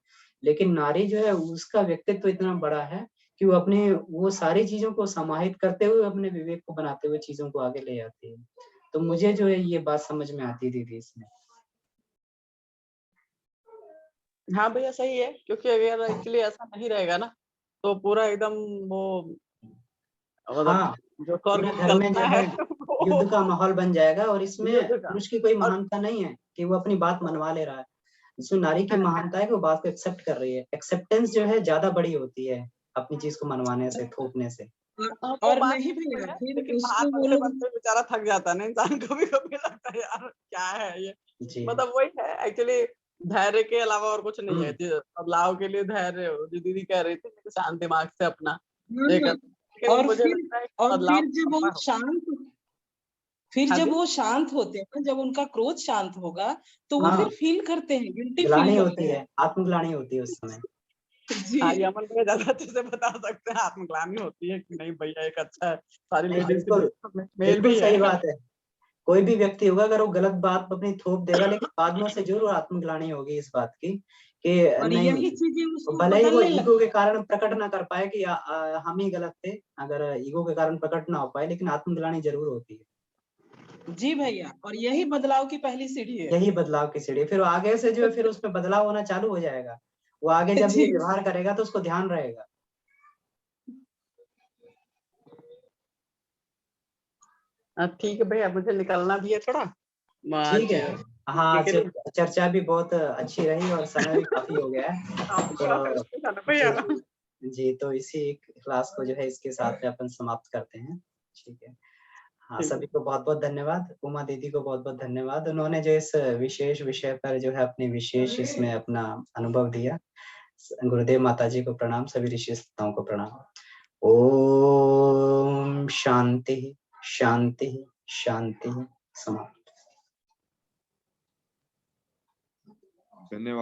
लेकिन नारी जो है उसका व्यक्तित्व इतना बड़ा है कि वो अपने वो सारी चीजों को समाहित करते हुए अपने विवेक को बनाते हुए चीजों को आगे ले जाती है। तो मुझे जो है ये बात समझ में आती थी इसमें। हाँ भैया सही है, क्योंकि अगर एक्चुअली ऐसा नहीं रहेगा ना तो पूरा एकदम वो मतलब हाँ, जो स्वर्ग पूरे की घर में जो कल्पना है है युद्ध का वो माहौल बन जाएगा, और इसमें युद्ध का। पुरुष की कोई और महानता नहीं है कि वो अपनी बात मनवा ले रहा है। इसमें नारी की महानता है कि वो बात को एक्सेप्ट कर रही है। एक्सेप्टेंस जो है ज्यादा बड़ी होती है अपनी चीज को मनवाने से, थोपने से। वो और बात नहीं तो भैया है, फिर लेकिन बाहर उसको वो बनते लोग बनते बेचारा थक जाता है ना इंसान, कभी कभी लगता है यार क्या है ये। जी। मतलब वही है एक्चुअली, धैर्य के अलावा और कुछ नहीं है। बदलाव के लिए धैर्य, जो दीदी कह रही थी कि शांत दिमाग से अपना ये कर, लेकिन मुझे लगता है कि और बदलाव फिर जब वो लंबा हो। शांत फिर हाँ जब जी, वो शांत होते हैं ना, जब उनका क्रोध शांत होगा तो वो हाँ, फिर फील करते हैं, गिल्टी फील ग्लानि करते होती हैं। है, आत्मग्लानि होती है उस समय। हाँ ये जी। अमन भैया ज्यादा अच्छे से बता सकते हैं, आत्मग्लानि होती है कि नहीं भैया एक अच्छा है, सारी नहीं, लेडीज की बिल्कुल नजरों में मेल बिल्कुल भी सही है। बात है। कोई भी व्यक्ति होगा अगर वो गलत बात अपनी थोप देगा, लेकिन बाद में उसे जरूर आत्मग्लानि होगी इस बात की कि और नहीं, यही चीजें उसको भले ही वो बदलने ईगो के लगता कारण प्रकट ना कर पाए कि हम ही गलत थे, अगर ईगो के कारण प्रकट ना हो पाए, लेकिन आत्मग्लानि जरूर होती है। है। जी भैया, और यही बदलाव की पहली सीढ़ी है। यही बदलाव की सीढ़ी, फिर आगे से जो है फिर उसमें बदलाव होना चालू हो जाएगा। वो आगे जब ये जी। व्यवहार करेगा तो उसको ध्यान रहेगा। ठीक है भैया, मुझे निकलना भी है थोड़ा ठीक आज है। हाँ, के लिए। चर्चा भी बहुत अच्छी रही और समय भी काफी हो गया है। आपका तो कृष्ण जाना जी, भैया। जी, तो इसी क्लास को जो है इसके साथ में अपन समाप्त करते हैं। ठीक है। हाँ, ठीक है। सभी को बहुत-बहुत धन्यवाद। उमा दीदी को बहुत-बहुत धन्यवाद। उन्होंने जो इस विशेष विषय पर जो है अपनी विशेष इसमें अपना अनुभव दिया। गुरुदेव माता जी को प्रणाम, सभी ऋषि संतों को प्रणाम। ओम शांति, शांति, शांति। समाप्त। धन्यवाद।